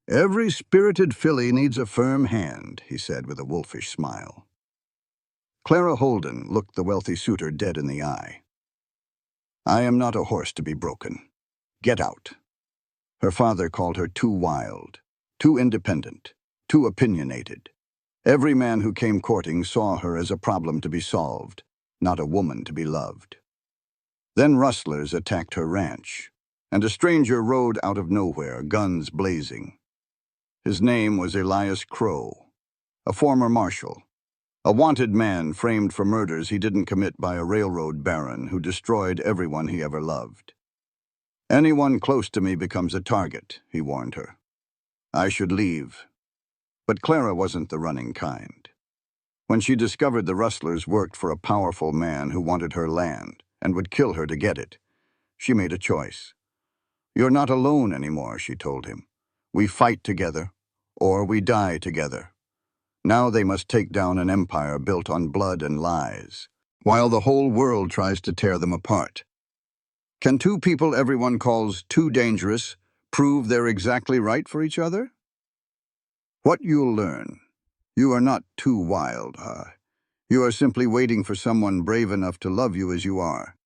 Every spirited filly needs a firm hand, he said with a wolfish smile. Clara Holden looked the wealthy suitor dead in the eye. I am not a horse to be broken. Get out. Her father called her too wild, too independent, too opinionated. Every man who came courting saw her as a problem to be solved, not a woman to be loved. Then rustlers attacked her ranch, and a stranger rode out of nowhere, guns blazing. His name was Elias Crow, a former marshal, a wanted man framed for murders he didn't commit by a railroad baron who destroyed everyone he ever loved. Anyone close to me becomes a target, he warned her. I should leave. But Clara wasn't the running kind. When she discovered the rustlers worked for a powerful man who wanted her land and would kill her to get it, she made a choice. You're not alone anymore, she told him. We fight together, or we die together. Now they must take down an empire built on blood and lies, while the whole world tries to tear them apart. Can two people everyone calls too dangerous prove they're exactly right for each other? What you'll learn. You are not too wild, You are simply waiting for someone brave enough to love you as you are,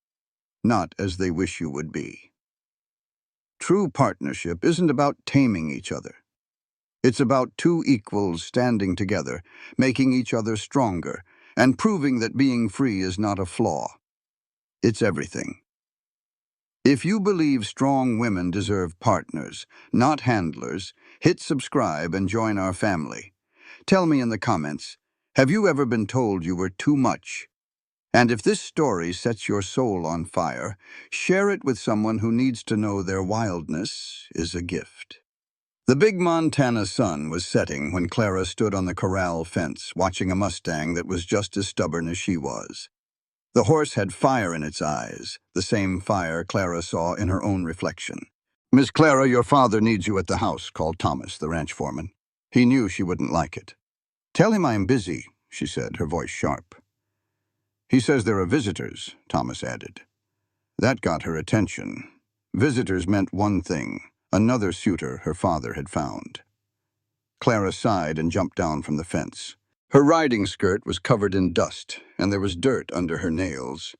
not as they wish you would be. True partnership isn't about taming each other. It's about two equals standing together, making each other stronger, and proving that being free is not a flaw. It's everything. If you believe strong women deserve partners, not handlers, hit subscribe and join our family. Tell me in the comments, have you ever been told you were too much? And if this story sets your soul on fire, share it with someone who needs to know their wildness is a gift. The big Montana sun was setting when Clara stood on the corral fence watching a Mustang that was just as stubborn as she was. The horse had fire in its eyes, the same fire Clara saw in her own reflection. Miss Clara, your father needs you at the house, called Thomas, the ranch foreman. He knew she wouldn't like it. Tell him I'm busy, she said, her voice sharp. He says there are visitors, Thomas added. That got her attention. Visitors meant one thing, another suitor her father had found. Clara sighed and jumped down from the fence. Her riding skirt was covered in dust, and there was dirt under her nails.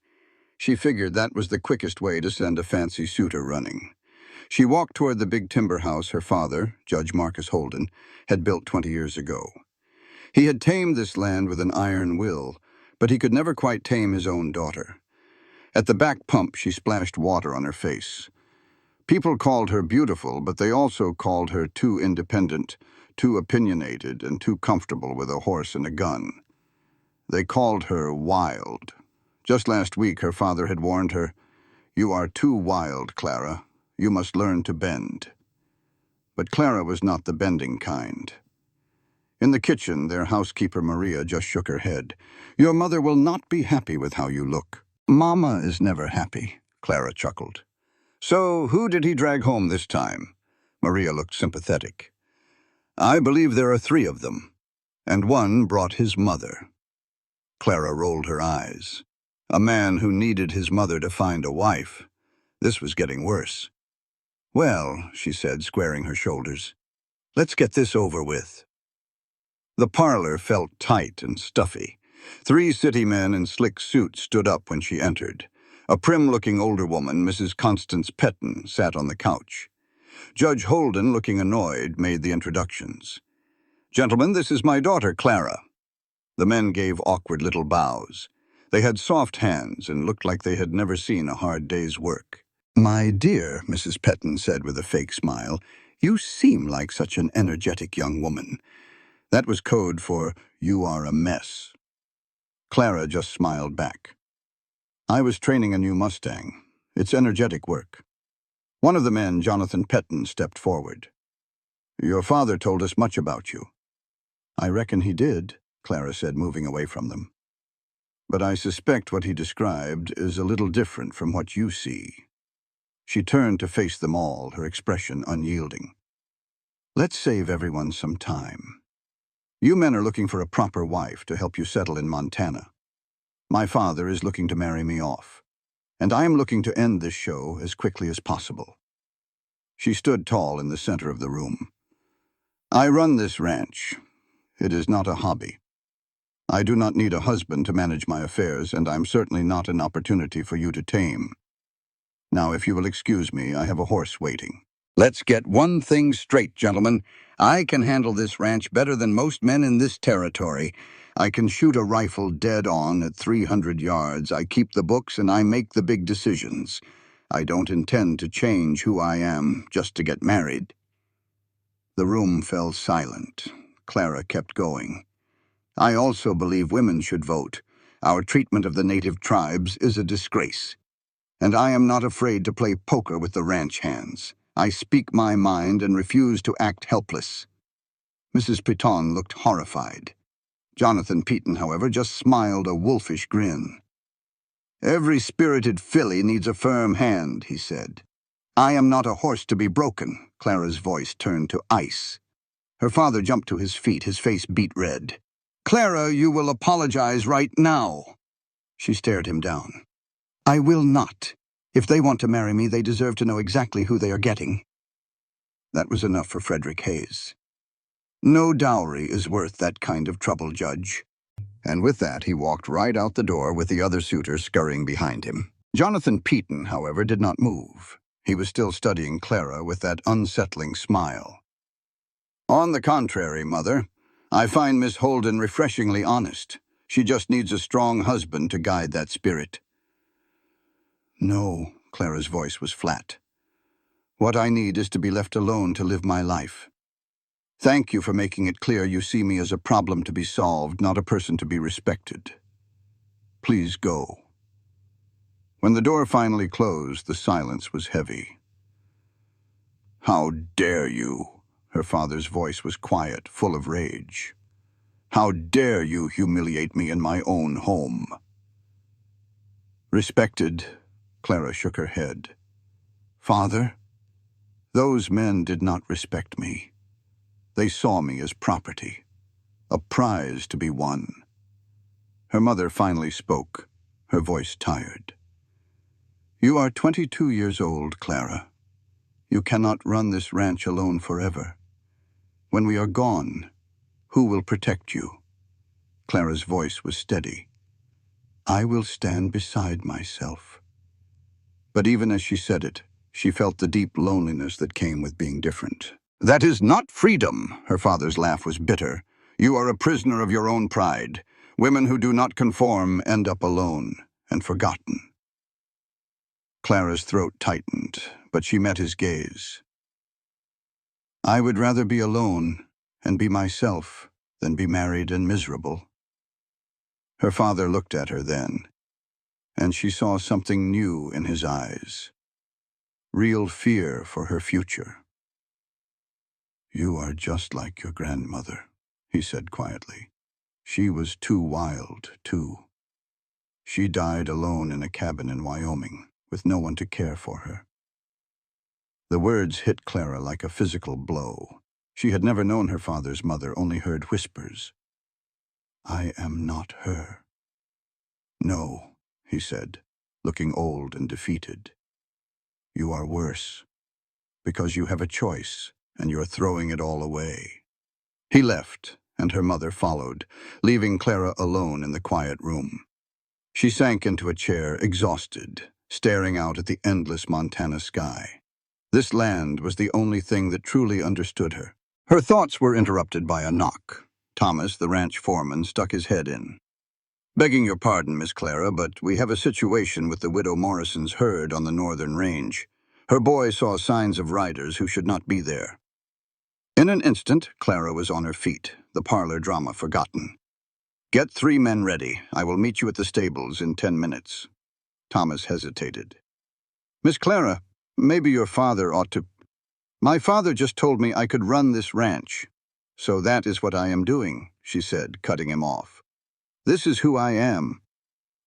She figured that was the quickest way to send a fancy suitor running. She walked toward the big timber house her father, Judge Marcus Holden, had built 20 years ago. He had tamed this land with an iron will, but he could never quite tame his own daughter. At the back pump, she splashed water on her face. People called her beautiful, but they also called her too independent, too opinionated, and too comfortable with a horse and a gun. They called her wild. Just last week, her father had warned her, "You are too wild, Clara. You must learn to bend." But Clara was not the bending kind. In the kitchen, their housekeeper Maria just shook her head. "Your mother will not be happy with how you look." "Mama is never happy," Clara chuckled. "So who did he drag home this time?" Maria looked sympathetic. "I believe there are 3 of them, and one brought his mother." Clara rolled her eyes. A man who needed his mother to find a wife. This was getting worse. "Well," she said, squaring her shoulders, "let's get this over with." The parlor felt tight and stuffy. 3 city men in slick suits stood up when she entered. A prim-looking older woman, Mrs. Constance Petton, sat on the couch. Judge Holden, looking annoyed, made the introductions. "Gentlemen, this is my daughter, Clara." The men gave awkward little bows. They had soft hands and looked like they had never seen a hard day's work. "My dear," Mrs. Petton said with a fake smile, "you seem like such an energetic young woman." That was code for, "You are a mess." Clara just smiled back. "I was training a new Mustang. It's energetic work." One of the men, Jonathan Petton, stepped forward. "Your father told us much about you." "I reckon he did," Clara said, moving away from them. "But I suspect what he described is a little different from what you see." She turned to face them all, her expression unyielding. "Let's save everyone some time. You men are looking for a proper wife to help you settle in Montana. My father is looking to marry me off, and I am looking to end this show as quickly as possible." She stood tall in the center of the room. I run this ranch. It is not a hobby. I do not need a husband to manage my affairs, and I'm certainly not an opportunity for you to tame. Now, if you will excuse me, I have a horse waiting. Let's get one thing straight, gentlemen. I can handle this ranch better than most men in this territory. I can shoot a rifle dead on at 300 yards. I keep the books and I make the big decisions. I don't intend to change who I am just to get married. The room fell silent. Clara kept going. I also believe women should vote. Our treatment of the native tribes is a disgrace. And I am not afraid to play poker with the ranch hands. I speak my mind and refuse to act helpless. Mrs. Piton looked horrified. Jonathan Peton, however, just smiled a wolfish grin. Every spirited filly needs a firm hand, he said. I am not a horse to be broken. Clara's voice turned to ice. Her father jumped to his feet, his face beet red. Clara, you will apologize right now. She stared him down. I will not. If they want to marry me, they deserve to know exactly who they are getting. That was enough for Frederick Hayes. No dowry is worth that kind of trouble, Judge. And with that, he walked right out the door with the other suitors scurrying behind him. Jonathan Peton, however, did not move. He was still studying Clara with that unsettling smile. On the contrary, Mother, I find Miss Holden refreshingly honest. She just needs a strong husband to guide that spirit. No, Clara's voice was flat. What I need is to be left alone to live my life. Thank you for making it clear you see me as a problem to be solved, not a person to be respected. Please go. When the door finally closed, the silence was heavy. How dare you? Her father's voice was quiet, full of rage. How dare you humiliate me in my own home? Respected, Clara shook her head. Father, those men did not respect me. They saw me as property, a prize to be won. Her mother finally spoke, her voice tired. You are 22 years old, Clara. You cannot run this ranch alone forever. When we are gone, who will protect you? Clara's voice was steady. I will stand beside myself. But even as she said it, she felt the deep loneliness that came with being different. That is not freedom, her father's laugh was bitter. You are a prisoner of your own pride. Women who do not conform end up alone and forgotten. Clara's throat tightened, but she met his gaze. I would rather be alone and be myself than be married and miserable. Her father looked at her then, and she saw something new in his eyes. Real fear for her future. You are just like your grandmother, he said quietly. She was too wild, too. She died alone in a cabin in Wyoming, with no one to care for her. The words hit Clara like a physical blow. She had never known her father's mother, only heard whispers. I am not her. No, he said, looking old and defeated. You are worse, because you have a choice, and you're throwing it all away. He left, and her mother followed, leaving Clara alone in the quiet room. She sank into a chair, exhausted, staring out at the endless Montana sky. This land was the only thing that truly understood her. Her thoughts were interrupted by a knock. Thomas, the ranch foreman, stuck his head in. Begging your pardon, Miss Clara, but we have a situation with the widow Morrison's herd on the northern range. Her boy saw signs of riders who should not be there. In an instant, Clara was on her feet, the parlor drama forgotten. Get 3 men ready. I will meet you at the stables in 10 minutes. Thomas hesitated. Miss Clara, maybe your father ought to... My father just told me I could run this ranch. So that is what I am doing, she said, cutting him off. This is who I am.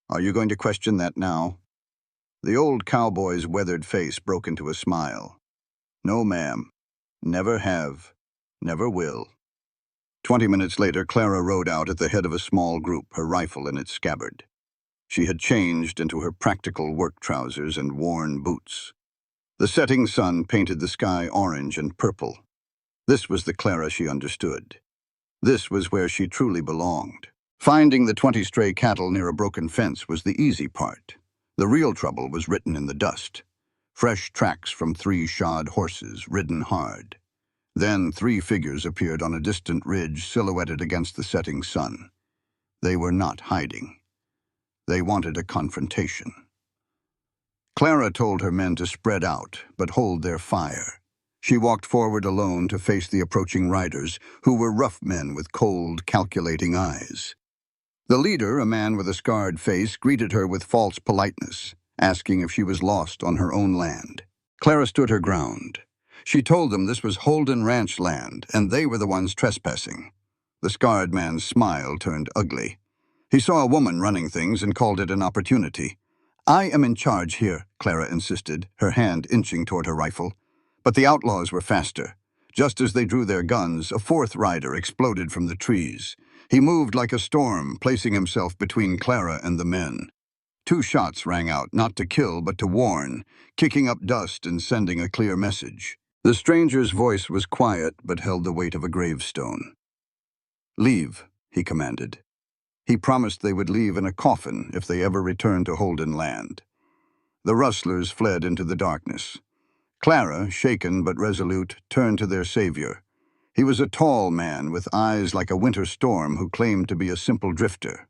Are you going to question that now? The old cowboy's weathered face broke into a smile. No, ma'am. Never have. Never will. 20 minutes later, Clara rode out at the head of a small group, her rifle in its scabbard. She had changed into her practical work trousers and worn boots. The setting sun painted the sky orange and purple. This was the Clara she understood. This was where she truly belonged. Finding the 20 stray cattle near a broken fence was the easy part. The real trouble was written in the dust. Fresh tracks from 3 shod horses, ridden hard. Then 3 figures appeared on a distant ridge silhouetted against the setting sun. They were not hiding. They wanted a confrontation. Clara told her men to spread out, but hold their fire. She walked forward alone to face the approaching riders, who were rough men with cold, calculating eyes. The leader, a man with a scarred face, greeted her with false politeness, asking if she was lost on her own land. Clara stood her ground. She told them this was Holden Ranch land, and they were the ones trespassing. The scarred man's smile turned ugly. He saw a woman running things and called it an opportunity. "I am in charge here," Clara insisted, her hand inching toward her rifle. But the outlaws were faster. Just as they drew their guns, a 4th rider exploded from the trees. He moved like a storm, placing himself between Clara and the men. 2 shots rang out, not to kill, but to warn, kicking up dust and sending a clear message. The stranger's voice was quiet, but held the weight of a gravestone. "Leave," he commanded. He promised they would leave in a coffin if they ever returned to Holden land. The rustlers fled into the darkness. Clara, shaken but resolute, turned to their savior. He was a tall man with eyes like a winter storm who claimed to be a simple drifter.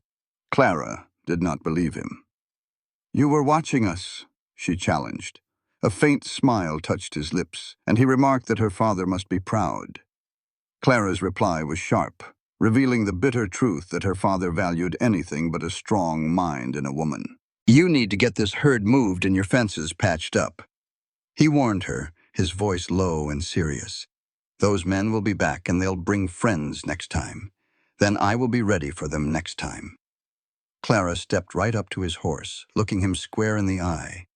Clara did not believe him. "You were watching us," she challenged. A faint smile touched his lips, and he remarked that her father must be proud. Clara's reply was sharp, revealing the bitter truth that her father valued anything but a strong mind in a woman. "You need to get this herd moved and your fences patched up," he warned her, his voice low and serious. "Those men will be back and they'll bring friends next time. Then I will be ready for them next time." Clara stepped right up to his horse, looking him square in the eye.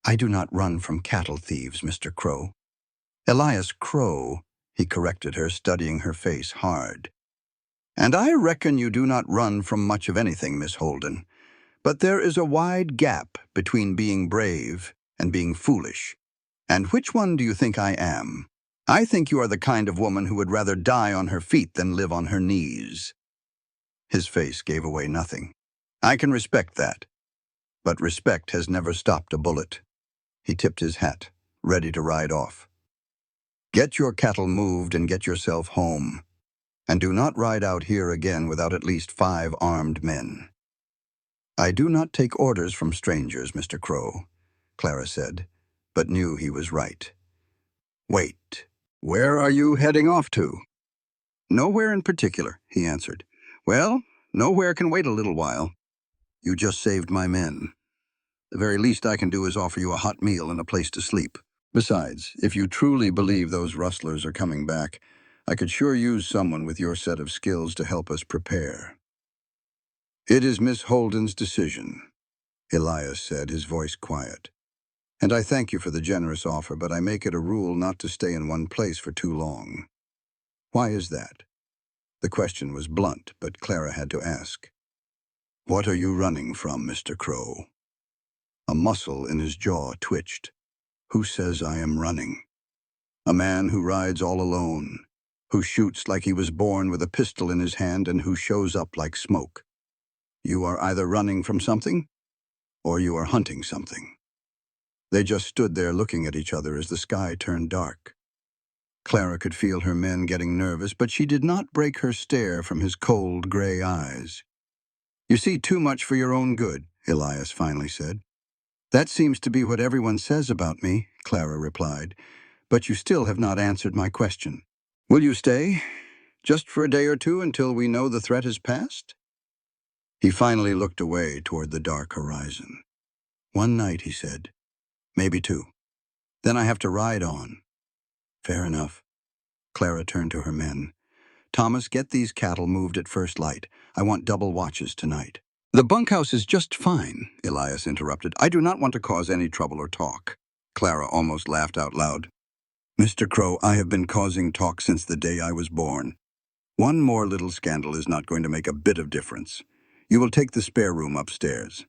"I do not run from cattle thieves, Mr. Crow." "Elias Crow," he corrected her, studying her face hard. "And I reckon you do not run from much of anything, Miss Holden. But there is a wide gap between being brave and being foolish. And which one do you think I am? I think you are the kind of woman who would rather die on her feet than live on her knees." His face gave away nothing. "I can respect that. But respect has never stopped a bullet." He tipped his hat, ready to ride off. "Get your cattle moved and get yourself home. And do not ride out here again without at least 5 armed men." "I do not take orders from strangers, Mr. Crow," Clara said, but knew he was right. "Wait, where are you heading off to?" "Nowhere in particular," he answered. "Well, nowhere can wait a little while. You just saved my men. The very least I can do is offer you a hot meal and a place to sleep. Besides, if you truly believe those rustlers are coming back, I could sure use someone with your set of skills to help us prepare." "It is Miss Holden's decision," Elias said, his voice quiet. "And I thank you for the generous offer, but I make it a rule not to stay in one place for too long." "Why is that?" The question was blunt, but Clara had to ask. "What are you running from, Mr. Crow?" A muscle in his jaw twitched. "Who says I am running? A man who rides all alone, who shoots like he was born with a pistol in his hand and who shows up like smoke. You are either running from something, or you are hunting something." They just stood there looking at each other as the sky turned dark. Clara could feel her men getting nervous, but she did not break her stare from his cold, gray eyes. "You see too much for your own good," Elias finally said. "That seems to be what everyone says about me," Clara replied. "But you still have not answered my question. Will you stay, just for a day or two until we know the threat has passed?" He finally looked away toward the dark horizon. "One night," he said. "Maybe 2. Then I have to ride on." "Fair enough." Clara turned to her men. "Thomas, get these cattle moved at first light. I want double watches tonight." "The bunkhouse is just fine," Elias interrupted. "I do not want to cause any trouble or talk." Clara almost laughed out loud. "Mr. Crow, I have been causing talk since the day I was born. One more little scandal is not going to make a bit of difference. You will take the spare room upstairs."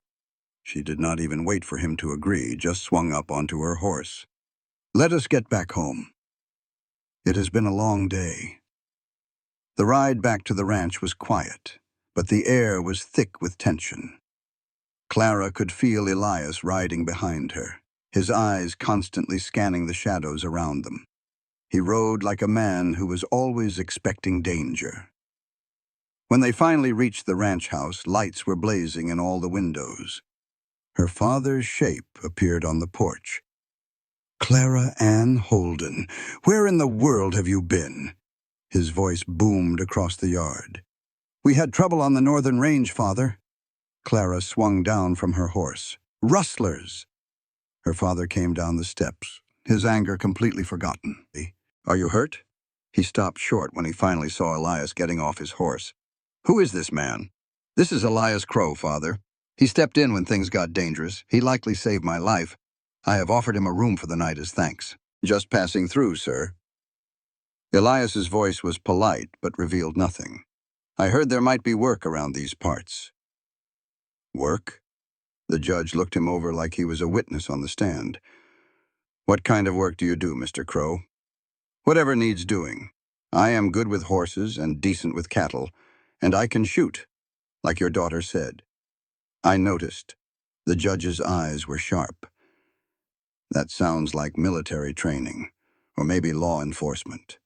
She did not even wait for him to agree, just swung up onto her horse. "Let us get back home." It has been a long day. The ride back to the ranch was quiet, but the air was thick with tension. Clara could feel Elias riding behind her, his eyes constantly scanning the shadows around them. He rode like a man who was always expecting danger. When they finally reached the ranch house, lights were blazing in all the windows. Her father's shape appeared on the porch. "Clara Ann Holden, where in the world have you been?" His voice boomed across the yard. "We had trouble on the northern range, Father." Clara swung down from her horse. "Rustlers!" Her father came down the steps, his anger completely forgotten. "Are you hurt?" He stopped short when he finally saw Elias getting off his horse. "Who is this man?" "This is Elias Crow, Father. He stepped in when things got dangerous. He likely saved my life. I have offered him a room for the night as thanks." "Just passing through, sir." Elias's voice was polite, but revealed nothing. "I heard there might be work around these parts." "Work?" The judge looked him over like he was a witness on the stand. "What kind of work do you do, Mr. Crow?" "Whatever needs doing. I am good with horses and decent with cattle, and I can shoot, like your daughter said." I noticed. The judge's eyes were sharp. "That sounds like military training, or maybe law enforcement."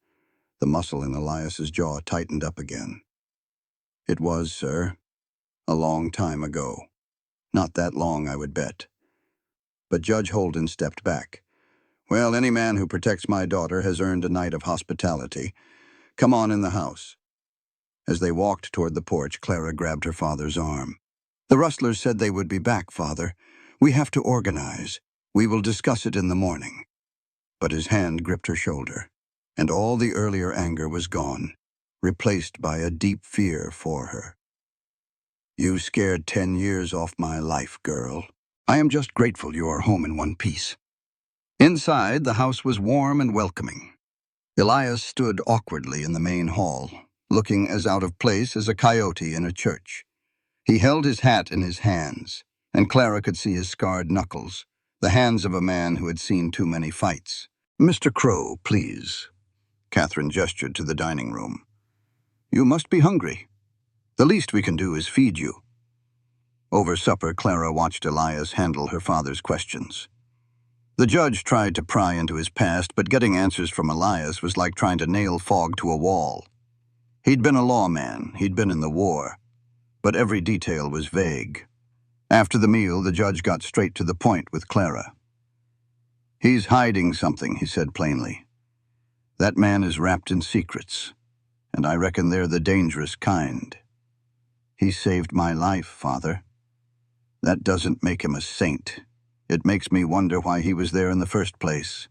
The muscle in Elias's jaw tightened up again. "It was, sir. A long time ago. Not that long, I would bet." But Judge Holden stepped back. "Well, any man who protects my daughter has earned a night of hospitality. Come on in the house." As they walked toward the porch, Clara grabbed her father's arm. "The rustlers said they would be back, Father. We have to organize. We will discuss it in the morning." But his hand gripped her shoulder, and all the earlier anger was gone, replaced by a deep fear for her. "You scared 10 years off my life, girl. I am just grateful you are home in one piece." Inside, the house was warm and welcoming. Elias stood awkwardly in the main hall, looking as out of place as a coyote in a church. He held his hat in his hands, and Clara could see his scarred knuckles, the hands of a man who had seen too many fights. "Mr. Crow, please." Catherine gestured to the dining room. "You must be hungry. The least we can do is feed you." Over supper, Clara watched Elias handle her father's questions. The judge tried to pry into his past, but getting answers from Elias was like trying to nail fog to a wall. He'd been a lawman, he'd been in the war, but every detail was vague. After the meal, the judge got straight to the point with Clara. "He's hiding something," he said plainly. "That man is wrapped in secrets, and I reckon they're the dangerous kind. He saved my life, Father. That doesn't make him a saint. It makes me wonder why he was there in the first place.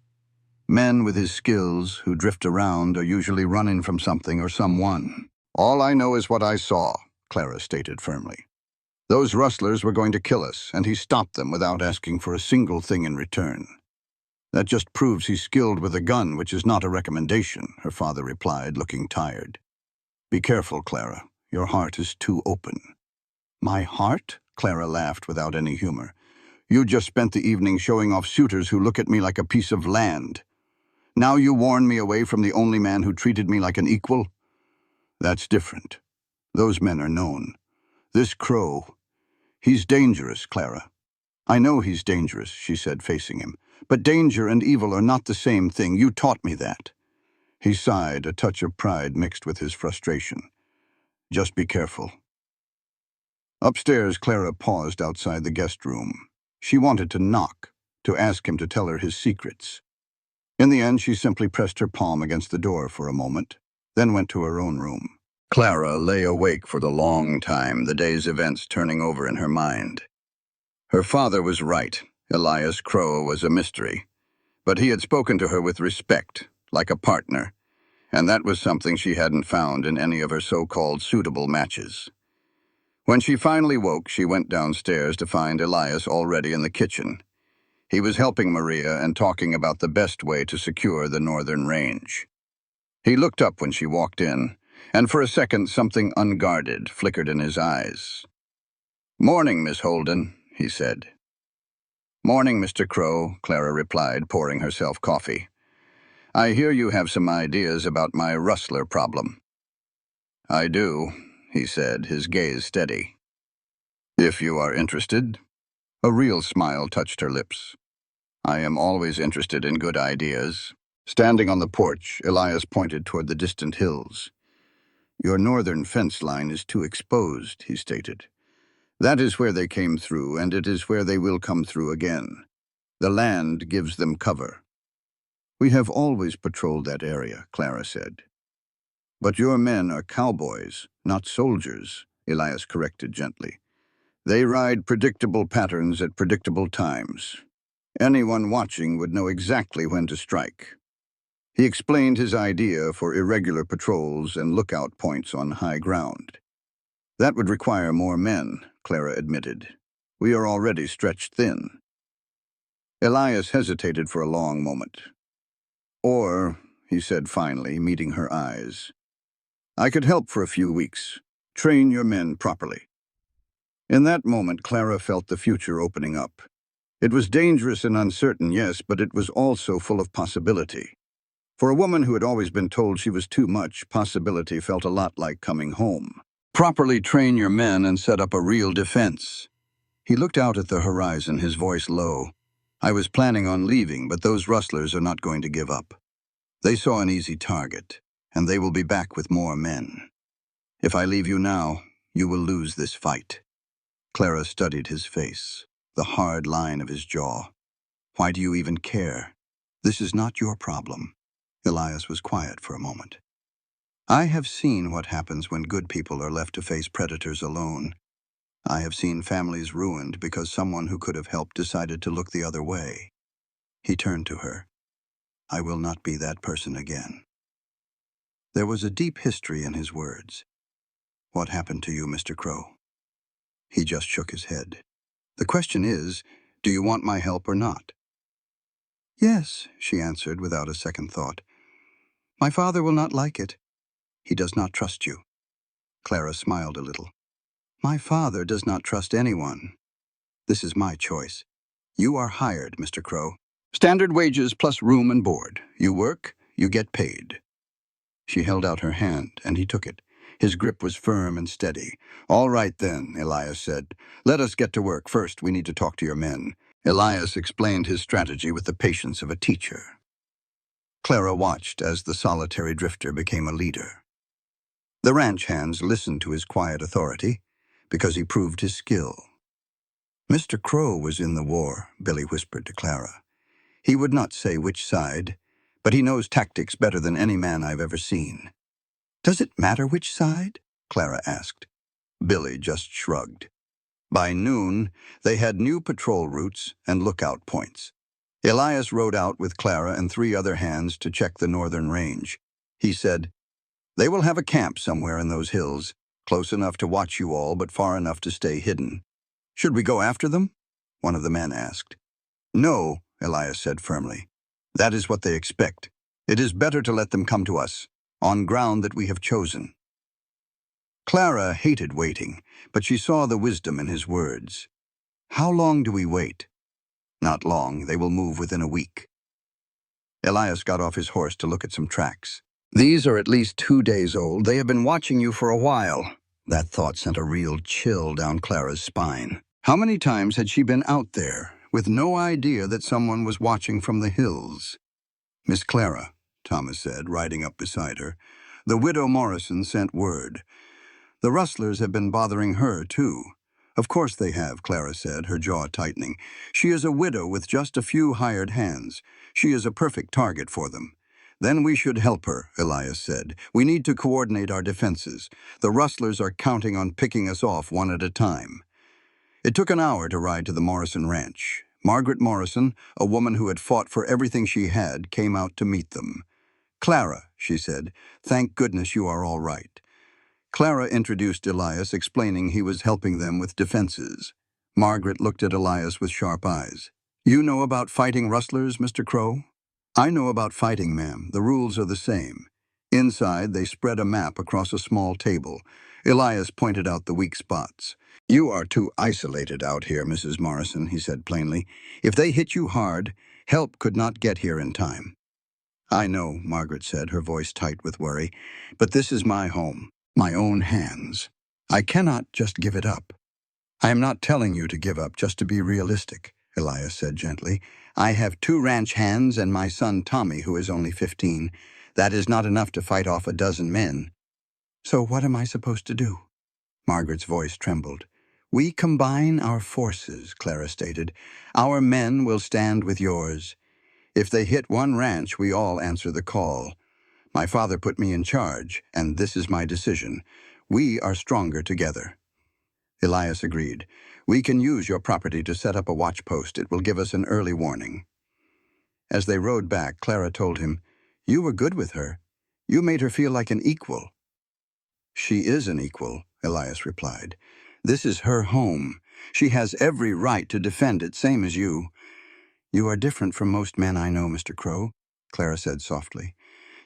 Men with his skills who drift around are usually running from something or someone." "All I know is what I saw," Clara stated firmly. "Those rustlers were going to kill us, and he stopped them without asking for a single thing in return." "That just proves he's skilled with a gun, which is not a recommendation," her father replied, looking tired. "Be careful, Clara. Your heart is too open." "My heart?" Clara laughed without any humor. "You just spent the evening showing off suitors who look at me like a piece of land. Now you warn me away from the only man who treated me like an equal? That's different. Those men are known. This Crow, he's dangerous, Clara." "I know he's dangerous," she said, facing him. "But danger and evil are not the same thing. You taught me that." He sighed, a touch of pride mixed with his frustration. "Just be careful." Upstairs, Clara paused outside the guest room. She wanted to knock, to ask him to tell her his secrets. In the end, she simply pressed her palm against the door for a moment, then went to her own room. Clara lay awake for the long time, the day's events turning over in her mind. Her father was right. Elias Crow was a mystery. But he had spoken to her with respect, like a partner, and that was something she hadn't found in any of her so-called suitable matches. When she finally woke, she went downstairs to find Elias already in the kitchen. He was helping Maria and talking about the best way to secure the northern range. He looked up when she walked in, and for a second something unguarded flickered in his eyes. "Morning, Miss Holden," he said. "Morning, Mr. Crow," Clara replied, pouring herself coffee. I hear you have some ideas about my rustler problem. I do, he said, his gaze steady. If you are interested. A real smile touched her lips. I am always interested in good ideas. Standing on the porch, Elias pointed toward the distant hills. Your northern fence line is too exposed, he stated. That is where they came through, and it is where they will come through again. The land gives them cover. We have always patrolled that area, Clara said. But your men are cowboys, not soldiers, Elias corrected gently. They ride predictable patterns at predictable times. Anyone watching would know exactly when to strike. He explained his idea for irregular patrols and lookout points on high ground. That would require more men, Clara admitted. We are already stretched thin. Elias hesitated for a long moment. Or, he said finally, meeting her eyes, I could help for a few weeks. Train your men properly. In that moment, Clara felt the future opening up. It was dangerous and uncertain, yes, but it was also full of possibility. For a woman who had always been told she was too much, possibility felt a lot like coming home. Properly train your men and set up a real defense. He looked out at the horizon, his voice low. I was planning on leaving, but those rustlers are not going to give up. They saw an easy target, and they will be back with more men. If I leave you now, you will lose this fight. Clara studied his face, the hard line of his jaw. Why do you even care? This is not your problem. Elias was quiet for a moment. I have seen what happens when good people are left to face predators alone. I have seen families ruined because someone who could have helped decided to look the other way. He turned to her. I will not be that person again. There was a deep history in his words. What happened to you, Mr. Crow? He just shook his head. The question is, do you want my help or not? Yes, she answered without a second thought. My father will not like it. He does not trust you. Clara smiled a little. My father does not trust anyone. This is my choice. You are hired, Mr. Crow. Standard wages plus room and board. You work, you get paid. She held out her hand, and he took it. His grip was firm and steady. All right then, Elias said. Let us get to work. First, we need to talk to your men. Elias explained his strategy with the patience of a teacher. Clara watched as the solitary drifter became a leader. The ranch hands listened to his quiet authority because he proved his skill. Mr. Crow was in the war, Billy whispered to Clara. He would not say which side, but he knows tactics better than any man I've ever seen. Does it matter which side? Clara asked. Billy just shrugged. By noon, they had new patrol routes and lookout points. Elias rode out with Clara and 3 other hands to check the northern range. He said, They will have a camp somewhere in those hills, close enough to watch you all, but far enough to stay hidden. Should we go after them? One of the men asked. No, Elias said firmly. That is what they expect. It is better to let them come to us, on ground that we have chosen. Clara hated waiting, but she saw the wisdom in his words. How long do we wait? Not long. They will move within a week. Elias got off his horse to look at some tracks. These are at least 2 days old. They have been watching you for a while. That thought sent a real chill down Clara's spine. How many times had she been out there, with no idea that someone was watching from the hills? Miss Clara, Thomas said, riding up beside her. The widow Morrison sent word. The rustlers have been bothering her, too. Of course they have, Clara said, her jaw tightening. She is a widow with just a few hired hands. She is a perfect target for them. Then we should help her, Elias said. We need to coordinate our defenses. The rustlers are counting on picking us off one at a time. It took an hour to ride to the Morrison ranch. Margaret Morrison, a woman who had fought for everything she had, came out to meet them. Clara, she said, thank goodness you are all right. Clara introduced Elias, explaining he was helping them with defenses. Margaret looked at Elias with sharp eyes. You know about fighting rustlers, Mr. Crow? I know about fighting, ma'am. The rules are the same. Inside, they spread a map across a small table. Elias pointed out the weak spots. You are too isolated out here, Mrs. Morrison, he said plainly. If they hit you hard, help could not get here in time. I know, Margaret said, her voice tight with worry, but this is my home, my own hands. I cannot just give it up. I am not telling you to give up, just to be realistic, Elias said gently. I have 2 ranch hands and my son Tommy, who is only 15. That is not enough to fight off a dozen men. So what am I supposed to do? Margaret's voice trembled. We combine our forces, Clara stated. Our men will stand with yours. If they hit one ranch, we all answer the call. My father put me in charge, and this is my decision. We are stronger together. Elias agreed. We can use your property to set up a watch post. It will give us an early warning. As they rode back, Clara told him, You were good with her. You made her feel like an equal. She is an equal, Elias replied. This is her home. She has every right to defend it, same as you. You are different from most men I know, Mr. Crow, Clara said softly.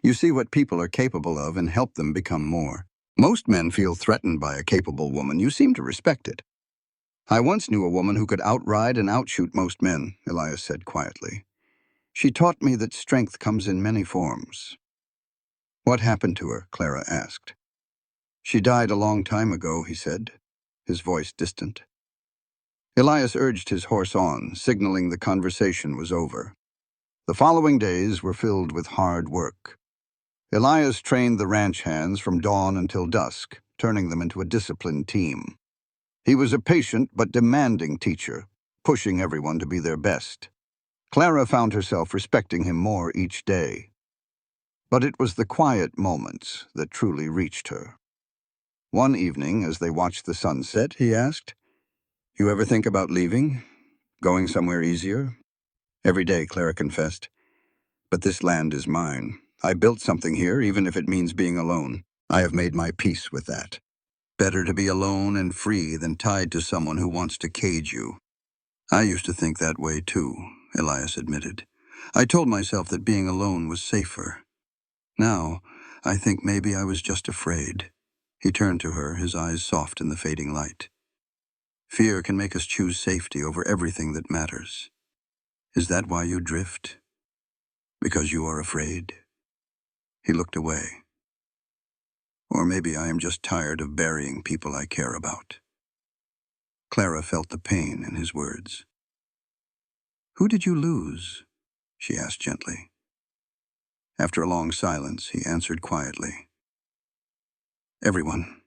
You see what people are capable of and help them become more. Most men feel threatened by a capable woman. You seem to respect it. I once knew a woman who could outride and outshoot most men, Elias said quietly. She taught me that strength comes in many forms. What happened to her? Clara asked. She died a long time ago, he said, his voice distant. Elias urged his horse on, signaling the conversation was over. The following days were filled with hard work. Elias trained the ranch hands from dawn until dusk, turning them into a disciplined team. He was a patient but demanding teacher, pushing everyone to be their best. Clara found herself respecting him more each day. But it was the quiet moments that truly reached her. One evening, as they watched the sunset, he asked, You ever think about leaving? Going somewhere easier? Every day, Clara confessed. But this land is mine. I built something here, even if it means being alone. I have made my peace with that. Better to be alone and free than tied to someone who wants to cage you. I used to think that way too, Elias admitted. I told myself that being alone was safer. Now, I think maybe I was just afraid. He turned to her, his eyes soft in the fading light. Fear can make us choose safety over everything that matters. Is that why you drift? Because you are afraid? He looked away. Or maybe I am just tired of burying people I care about. Clara felt the pain in his words. Who did you lose? She asked gently. After a long silence, he answered quietly. Everyone.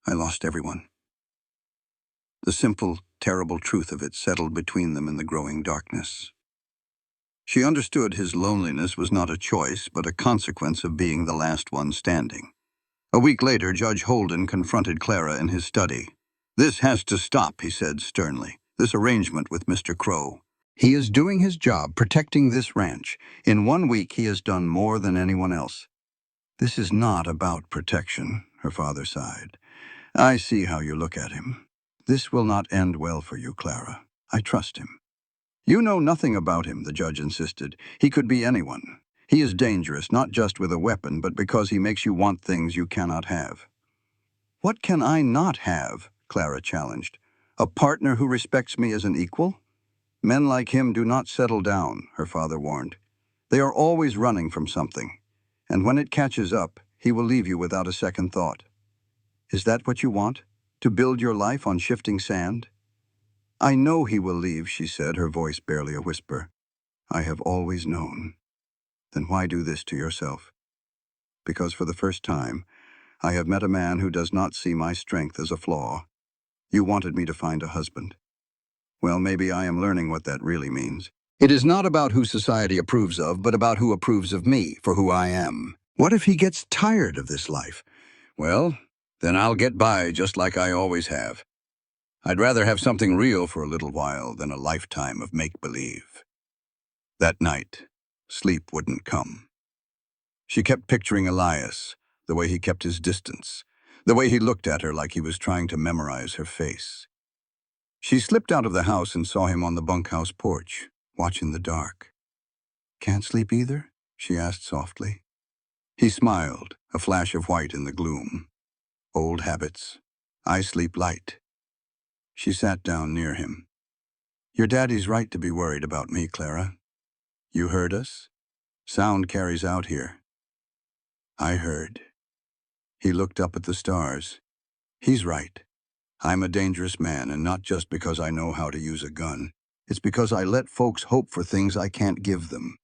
I lost everyone. The simple, terrible truth of it settled between them in the growing darkness. She understood his loneliness was not a choice, but a consequence of being the last one standing. A week later, Judge Holden confronted Clara in his study. This has to stop, he said sternly. This arrangement with Mr. Crow. He is doing his job, protecting this ranch. In 1 week, he has done more than anyone else. This is not about protection, her father sighed. I see how you look at him. This will not end well for you, Clara. I trust him. You know nothing about him, the judge insisted. He could be anyone. He is dangerous, not just with a weapon, but because he makes you want things you cannot have. What can I not have? Clara challenged. A partner who respects me as an equal? Men like him do not settle down, her father warned. They are always running from something. And when it catches up, he will leave you without a second thought. Is that what you want? To build your life on shifting sand? I know he will leave, she said, her voice barely a whisper. I have always known. Then why do this to yourself? Because for the first time, I have met a man who does not see my strength as a flaw. You wanted me to find a husband. Well, maybe I am learning what that really means. It is not about who society approves of, but about who approves of me for who I am. What if he gets tired of this life? Well, then I'll get by just like I always have. I'd rather have something real for a little while than a lifetime of make-believe. That night, sleep wouldn't come. She kept picturing Elias, the way he kept his distance, the way he looked at her like he was trying to memorize her face. She slipped out of the house and saw him on the bunkhouse porch, watching the dark. Can't sleep either? She asked softly. He smiled, a flash of white in the gloom. Old habits. I sleep light. She sat down near him. Your daddy's right to be worried about me, Clara. You heard us? Sound carries out here. I heard. He looked up at the stars. He's right. I'm a dangerous man, and not just because I know how to use a gun. It's because I let folks hope for things I can't give them.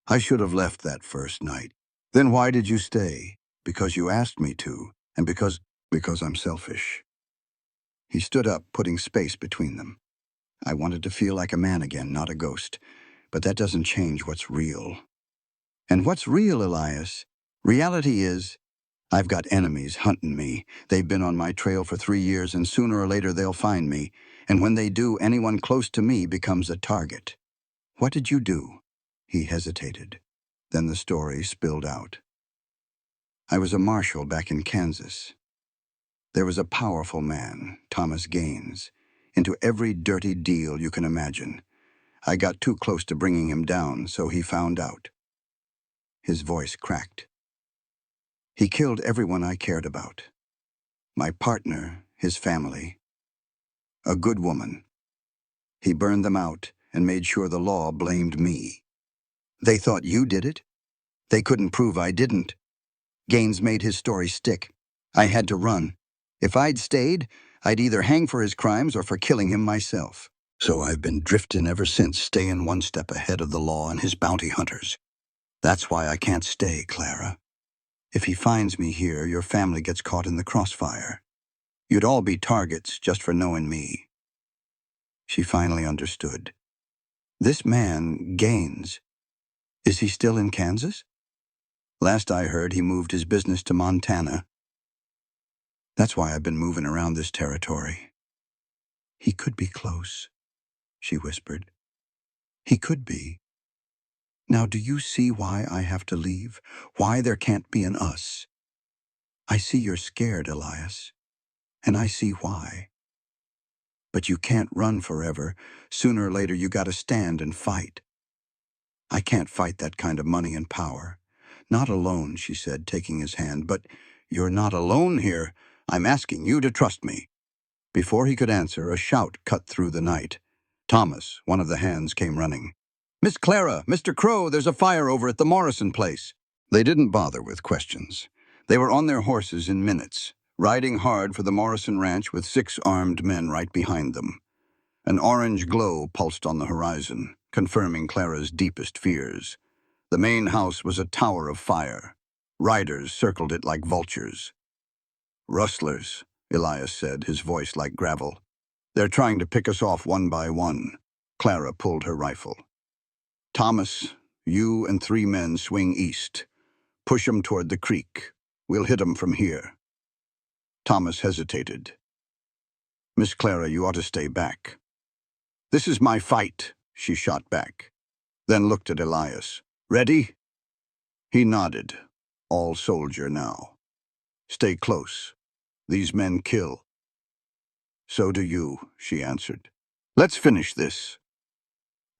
I should have left that first night. Then why did you stay? Because you asked me to, and because I'm selfish. He stood up, putting space between them. I wanted to feel like a man again, not a ghost. But that doesn't change what's real. And what's real, Elias? Reality is, I've got enemies hunting me. They've been on my trail for 3 years, and sooner or later they'll find me. And when they do, anyone close to me becomes a target. What did you do? He hesitated. Then the story spilled out. I was a marshal back in Kansas. There was a powerful man, Thomas Gaines, into every dirty deal you can imagine. I got too close to bringing him down, so he found out. His voice cracked. He killed everyone I cared about. My partner, his family, a good woman. He burned them out and made sure the law blamed me. They thought you did it. They couldn't prove I didn't. Gaines made his story stick. I had to run. If I'd stayed, I'd either hang for his crimes or for killing him myself. So I've been drifting ever since, staying one step ahead of the law and his bounty hunters. That's why I can't stay, Clara. If he finds me here, your family gets caught in the crossfire. You'd all be targets just for knowing me. She finally understood. This man, Gaines, is he still in Kansas? Last I heard, he moved his business to Montana. That's why I've been moving around this territory. He could be close, she whispered. He could be. Now, do you see why I have to leave? Why there can't be an us? I see you're scared, Elias, and I see why. But you can't run forever. Sooner or later, you gotta stand and fight. I can't fight that kind of money and power. Not alone, she said, taking his hand. But you're not alone here. I'm asking you to trust me. Before he could answer, a shout cut through the night. Thomas, one of the hands, came running. Miss Clara, Mr. Crow, there's a fire over at the Morrison place. They didn't bother with questions. They were on their horses in minutes, riding hard for the Morrison ranch with 6 armed men right behind them. An orange glow pulsed on the horizon, confirming Clara's deepest fears. The main house was a tower of fire. Riders circled it like vultures. Rustlers, Elias said, his voice like gravel. They're trying to pick us off one by one. Clara pulled her rifle. Thomas, you and 3 men swing east. Push 'em toward the creek. We'll hit 'em from here. Thomas hesitated. Miss Clara, you ought to stay back. This is my fight, she shot back. Then looked at Elias. Ready? He nodded. All soldier now. Stay close. These men kill. So do you, she answered. Let's finish this.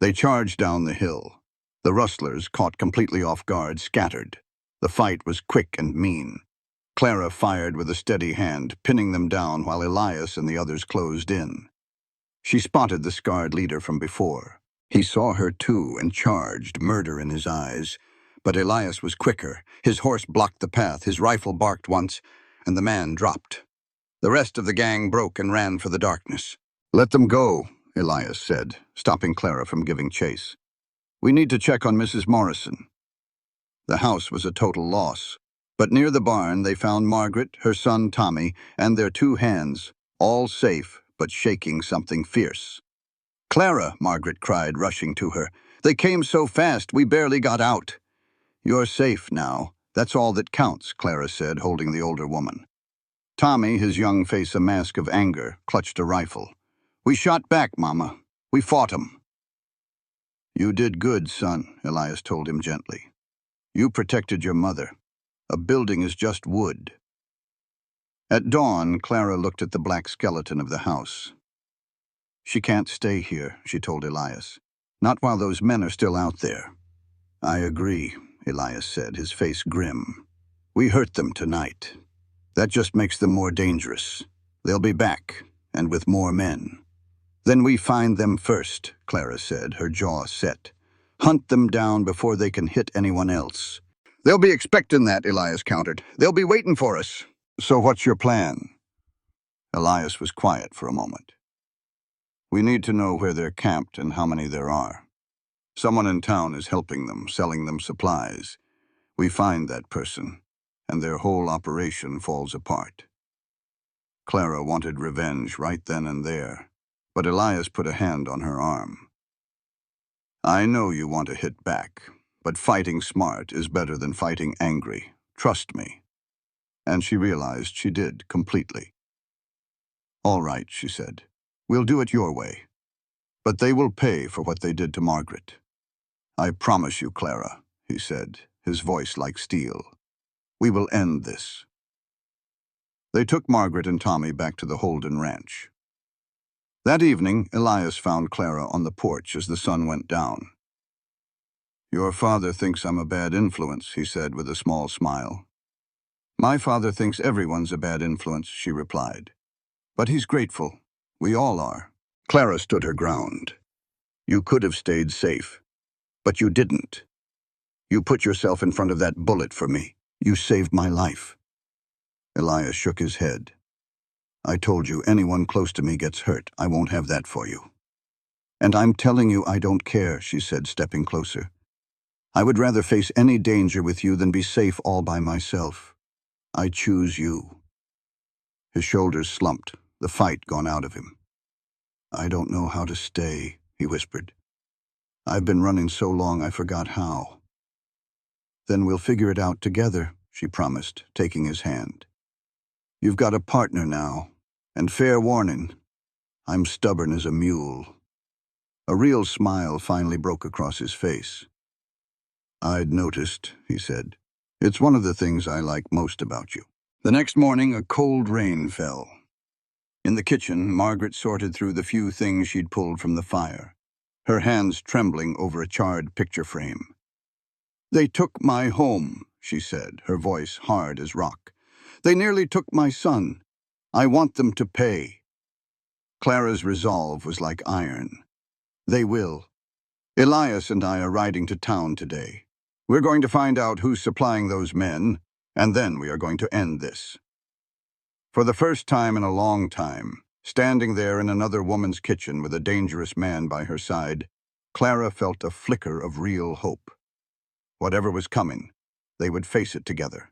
They charged down the hill. The rustlers, caught completely off guard, scattered. The fight was quick and mean. Clara fired with a steady hand, pinning them down while Elias and the others closed in. She spotted the scarred leader from before. He saw her too and charged, murder in his eyes. But Elias was quicker. His horse blocked the path, his rifle barked once, and the man dropped. The rest of the gang broke and ran for the darkness. Let them go, Elias said, stopping Clara from giving chase. We need to check on Mrs. Morrison. The house was a total loss, but near the barn they found Margaret, her son Tommy, and their 2 hands, all safe but shaking something fierce. Clara, Margaret cried, rushing to her. They came so fast, we barely got out. You're safe now. That's all that counts, Clara said, holding the older woman. Tommy, his young face a mask of anger, clutched a rifle. We shot back, Mama. We fought 'em. You did good, son, Elias told him gently. You protected your mother. A building is just wood. At dawn, Clara looked at the black skeleton of the house. She can't stay here, she told Elias. Not while those men are still out there. I agree, Elias said, his face grim. We hurt them tonight. That just makes them more dangerous. They'll be back, and with more men. Then we find them first, Clara said, her jaw set. Hunt them down before they can hit anyone else. They'll be expecting that, Elias countered. They'll be waiting for us. So what's your plan? Elias was quiet for a moment. We need to know where they're camped and how many there are. Someone in town is helping them, selling them supplies. We find that person, and their whole operation falls apart. Clara wanted revenge right then and there, but Elias put a hand on her arm. I know you want to hit back, but fighting smart is better than fighting angry. Trust me. And she realized she did completely. All right, she said. We'll do it your way. But they will pay for what they did to Margaret. I promise you, Clara, he said, his voice like steel. We will end this. They took Margaret and Tommy back to the Holden Ranch. That evening, Elias found Clara on the porch as the sun went down. Your father thinks I'm a bad influence, he said with a small smile. My father thinks everyone's a bad influence, she replied. But he's grateful. We all are. Clara stood her ground. You could have stayed safe, but you didn't. You put yourself in front of that bullet for me. You saved my life. Elias shook his head. I told you, anyone close to me gets hurt. I won't have that for you. And I'm telling you I don't care, she said, stepping closer. I would rather face any danger with you than be safe all by myself. I choose you. His shoulders slumped, the fight gone out of him. I don't know how to stay, he whispered. I've been running so long I forgot how. Then we'll figure it out together, she promised, taking his hand. You've got a partner now, and fair warning, I'm stubborn as a mule. A real smile finally broke across his face. I'd noticed, he said. It's one of the things I like most about you. The next morning, a cold rain fell. In the kitchen, Margaret sorted through the few things she'd pulled from the fire, her hands trembling over a charred picture frame. They took my home, she said, her voice hard as rock. They nearly took my son. I want them to pay. Clara's resolve was like iron. They will. Elias and I are riding to town today. We're going to find out who's supplying those men, and then we are going to end this. For the first time in a long time, standing there in another woman's kitchen with a dangerous man by her side, Clara felt a flicker of real hope. Whatever was coming, they would face it together,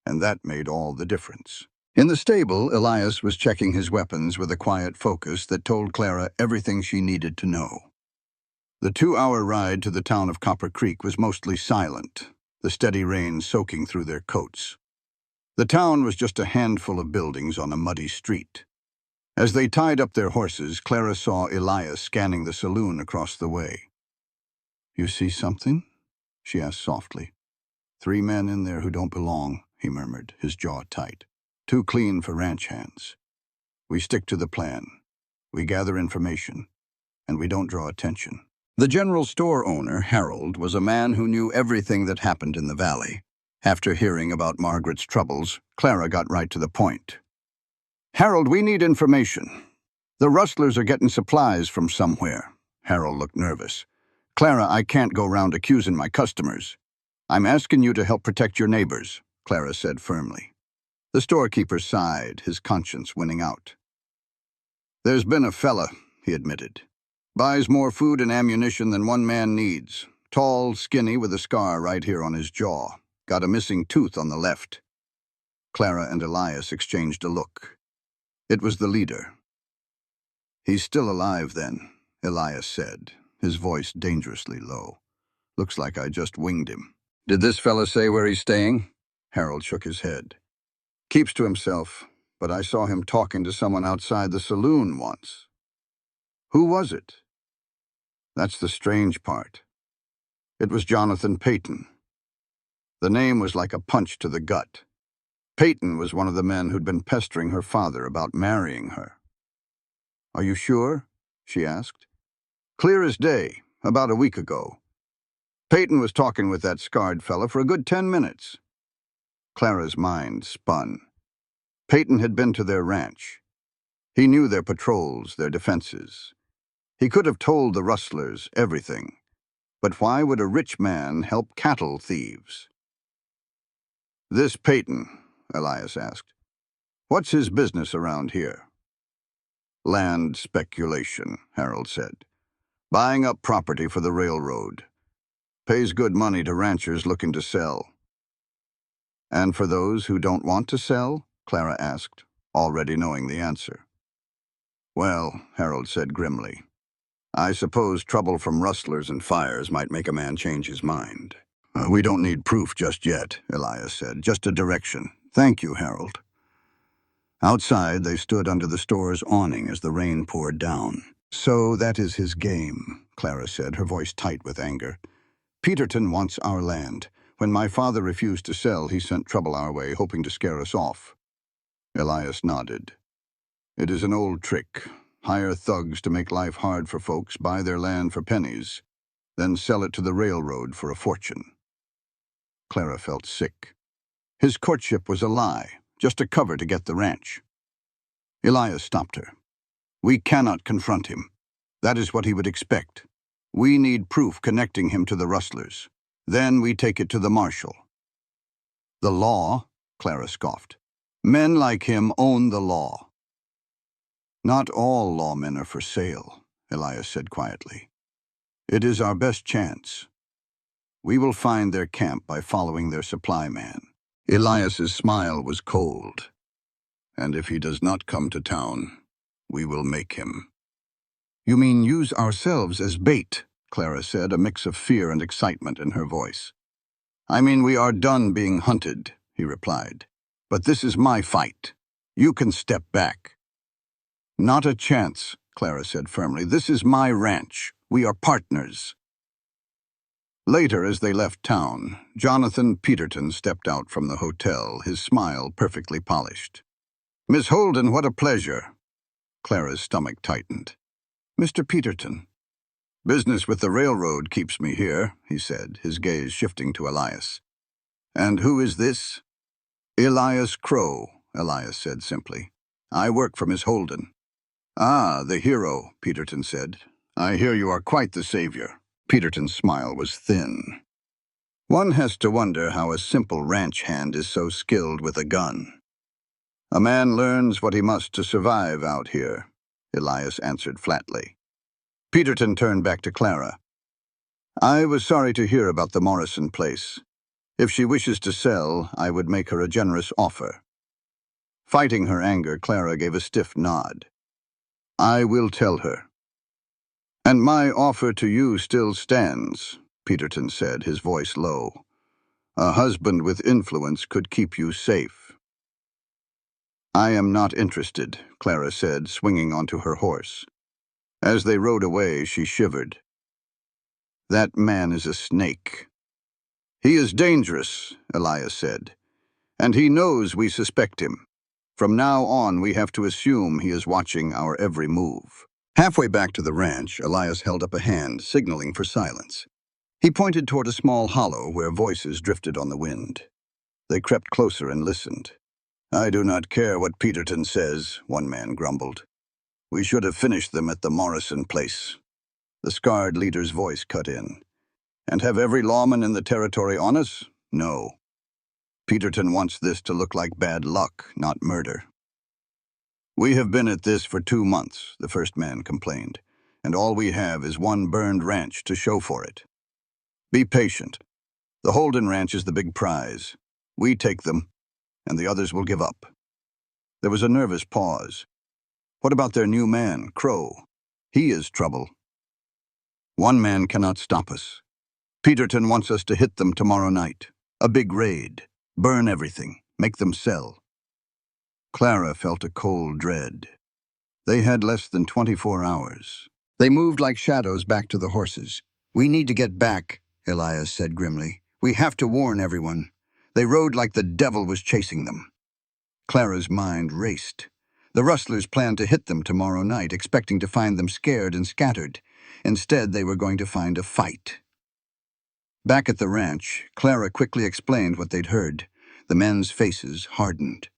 and that made all the difference. In the stable, Elias was checking his weapons with a quiet focus that told Clara everything she needed to know. The 2-hour ride to the town of Copper Creek was mostly silent, the steady rain soaking through their coats. The town was just a handful of buildings on a muddy street. As they tied up their horses, Clara saw Elias scanning the saloon across the way. You see something? She asked softly. 3 men in there who don't belong, he murmured, his jaw tight. Too clean for ranch hands. We stick to the plan. We gather information, and we don't draw attention. The general store owner, Harold, was a man who knew everything that happened in the valley. After hearing about Margaret's troubles, Clara got right to the point. Harold, we need information. The rustlers are getting supplies from somewhere. Harold looked nervous. Clara, I can't go round accusing my customers. I'm asking you to help protect your neighbors, Clara said firmly. The storekeeper sighed, his conscience winning out. There's been a fella, he admitted. Buys more food and ammunition than one man needs. Tall, skinny, with a scar right here on his jaw. Got a missing tooth on the left. Clara and Elias exchanged a look. It was the leader. He's still alive then, Elias said, his voice dangerously low. Looks like I just winged him. Did this fella say where he's staying? Harold shook his head. Keeps to himself, but I saw him talking to someone outside the saloon once. Who was it? That's the strange part. It was Jonathan Peyton. The name was like a punch to the gut. Peyton was one of the men who'd been pestering her father about marrying her. Are you sure? She asked. Clear as day, about a week ago. Peyton was talking with that scarred fella for a good 10 minutes. Clara's mind spun. Peyton had been to their ranch. He knew their patrols, their defenses. He could have told the rustlers everything, But why would a rich man help cattle thieves? "This Peyton," Elias asked, "what's his business around here?" "Land speculation," Harold said. "Buying up property for the railroad. Pays good money to ranchers looking to sell." "And for those who don't want to sell?" Clara asked, already knowing the answer. "Well," Harold said grimly, "I suppose trouble from rustlers and fires might make a man change his mind." "We don't need proof just yet," Elias said. "Just a direction." "Thank you, Harold." Outside, they stood under the store's awning as the rain poured down. "So that is his game," Clara said, her voice tight with anger. "Peterton wants our land. When my father refused to sell, he sent trouble our way, hoping to scare us off." Elias nodded. "It is an old trick. Hire thugs to make life hard for folks, buy their land for pennies, then sell it to the railroad for a fortune." Clara felt sick. His courtship was a lie, just a cover to get the ranch. Elias stopped her. "We cannot confront him. That is what he would expect. We need proof connecting him to the rustlers. Then we take it to the marshal." "The law?" Clara scoffed. "Men like him own the law." "Not all lawmen are for sale," Elias said quietly. "It is our best chance. We will find their camp by following their supply man." Elias's smile was cold. "And if he does not come to town, we will make him." "You mean use ourselves as bait?" Clara said, a mix of fear and excitement in her voice. "I mean we are done being hunted," he replied. "But this is my fight. You can step back." "Not a chance," Clara said firmly. "This is my ranch. We are partners." Later, as they left town, Jonathan Peterton stepped out from the hotel, his smile perfectly polished. "Miss Holden, what a pleasure." Clara's stomach tightened. "Mr. Peterton." "Business with the railroad keeps me here," he said, his gaze shifting to Elias. "And who is this?" "Elias Crow," Elias said simply. "I work for Miss Holden." "Ah, the hero," Peterton said. "I hear you are quite the savior." Peterton's smile was thin. "One has to wonder how a simple ranch hand is so skilled with a gun." "A man learns what he must to survive out here," Elias answered flatly. Peterton turned back to Clara. "I was sorry to hear about the Morrison place. If she wishes to sell, I would make her a generous offer." Fighting her anger, Clara gave a stiff nod. "I will tell her." "And my offer to you still stands," Peterton said, his voice low. "A husband with influence could keep you safe." "I am not interested," Clara said, swinging onto her horse. As they rode away, she shivered. "That man is a snake." "He is dangerous," Elias said. "And he knows we suspect him. From now on, we have to assume he is watching our every move." Halfway back to the ranch, Elias held up a hand, signaling for silence. He pointed toward a small hollow where voices drifted on the wind. They crept closer and listened. "I do not care what Peterton says," one man grumbled. "We should have finished them at the Morrison place." The scarred leader's voice cut in. "And have every lawman in the territory on us? No. Peterton wants this to look like bad luck, not murder." "We have been at this for 2 months," the first man complained, "and all we have is one burned ranch to show for it. Be patient. The Holden Ranch is the big prize. We take them, and the others will give up." There was a nervous pause. "What about their new man, Crow? He is trouble." "One man cannot stop us. Peterton wants us to hit them tomorrow night. A big raid. Burn everything. Make them sell." Clara felt a cold dread. They had less than 24 hours. They moved like shadows back to the horses. "We need to get back," Elias said grimly. "We have to warn everyone." They rode like the devil was chasing them. Clara's mind raced. The rustlers planned to hit them tomorrow night, expecting to find them scared and scattered. Instead, they were going to find a fight. Back at the ranch, Clara quickly explained what they'd heard. The men's faces hardened.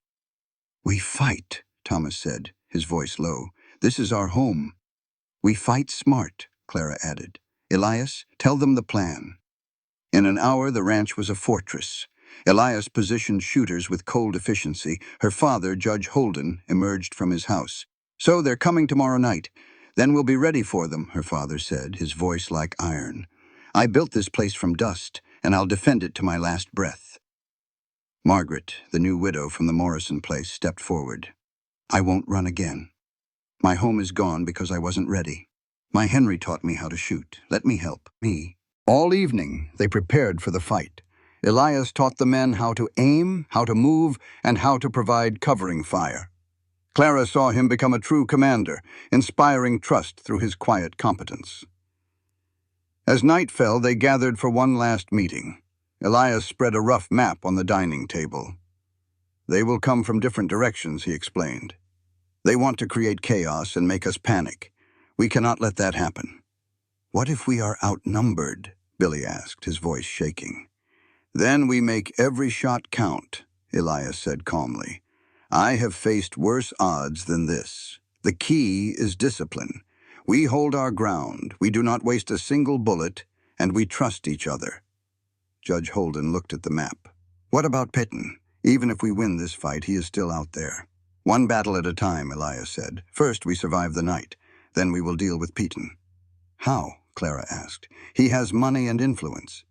"We fight," Thomas said, his voice low. "This is our home." "We fight smart," Clara added. Elias, tell them the plan. In an hour, the ranch was a fortress. Elias positioned shooters with cold efficiency. Her father, Judge Holden, emerged from his house. So they're coming tomorrow night. Then we'll be ready for them, her father said, his voice like iron. I built this place from dust, and I'll defend it to my last breath. Margaret, the new widow from the Morrison place, stepped forward. I won't run again. My home is gone because I wasn't ready. My Henry taught me how to shoot. Let me help. Me. All evening, they prepared for the fight. Elias taught the men how to aim, how to move, and how to provide covering fire. Clara saw him become a true commander, inspiring trust through his quiet competence. As night fell, they gathered for one last meeting. Elias spread a rough map on the dining table. They will come from different directions, he explained. They want to create chaos and make us panic. We cannot let that happen. What if we are outnumbered? Billy asked, his voice shaking. Then we make every shot count, Elias said calmly. I have faced worse odds than this. The key is discipline. We hold our ground, we do not waste a single bullet, and we trust each other. Judge Holden looked at the map. What about Pitton? Even if we win this fight, he is still out there. One battle at a time, Elias said. First, we survive the night. Then we will deal with Pitton. How? Clara asked. He has money and influence.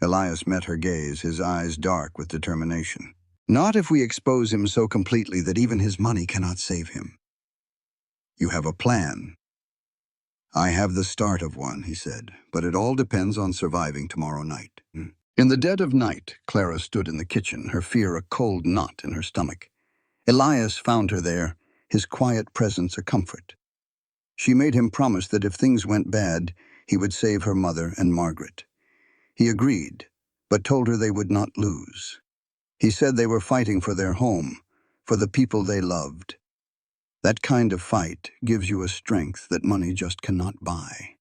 Elias met her gaze, his eyes dark with determination. Not if we expose him so completely that even his money cannot save him. You have a plan. I have the start of one, he said, but it all depends on surviving tomorrow night. In the dead of night, Clara stood in the kitchen, her fear a cold knot in her stomach. Elias found her there, his quiet presence a comfort. She made him promise that if things went bad, he would save her mother and Margaret. He agreed, but told her they would not lose. He said they were fighting for their home, for the people they loved. That kind of fight gives you a strength that money just cannot buy.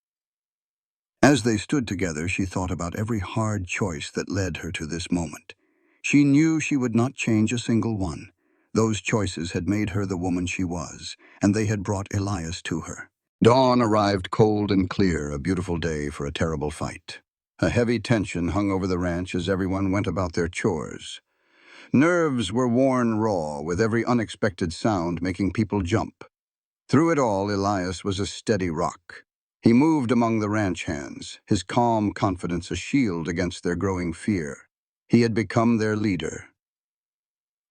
As they stood together, she thought about every hard choice that led her to this moment. She knew she would not change a single one. Those choices had made her the woman she was, and they had brought Elias to her. Dawn arrived cold and clear, a beautiful day for a terrible fight. A heavy tension hung over the ranch as everyone went about their chores. Nerves were worn raw, with every unexpected sound making people jump. Through it all, Elias was a steady rock. He moved among the ranch hands, his calm confidence a shield against their growing fear. He had become their leader.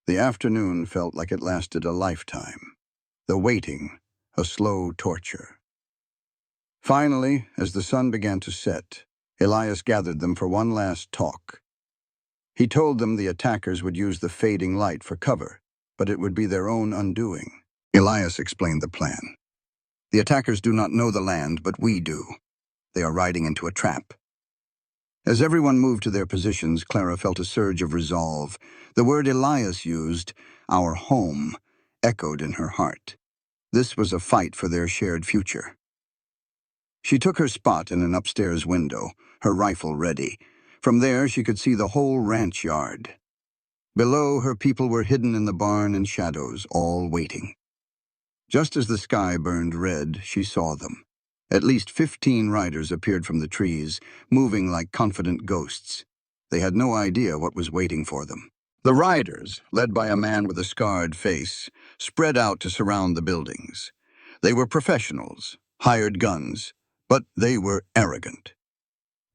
The afternoon felt like it lasted a lifetime. The waiting, a slow torture. Finally, as the sun began to set, Elias gathered them for one last talk. He told them the attackers would use the fading light for cover, but it would be their own undoing. Elias explained the plan. The attackers do not know the land, but we do. They are riding into a trap. As everyone moved to their positions, Clara felt a surge of resolve. The word Elias used, our home, echoed in her heart. This was a fight for their shared future. She took her spot in an upstairs window, her rifle ready. From there, she could see the whole ranch yard. Below, her people were hidden in the barn in shadows, all waiting. Just as the sky burned red, she saw them. At least 15 riders appeared from the trees, moving like confident ghosts. They had no idea what was waiting for them. The riders, led by a man with a scarred face, spread out to surround the buildings. They were professionals, hired guns, but they were arrogant.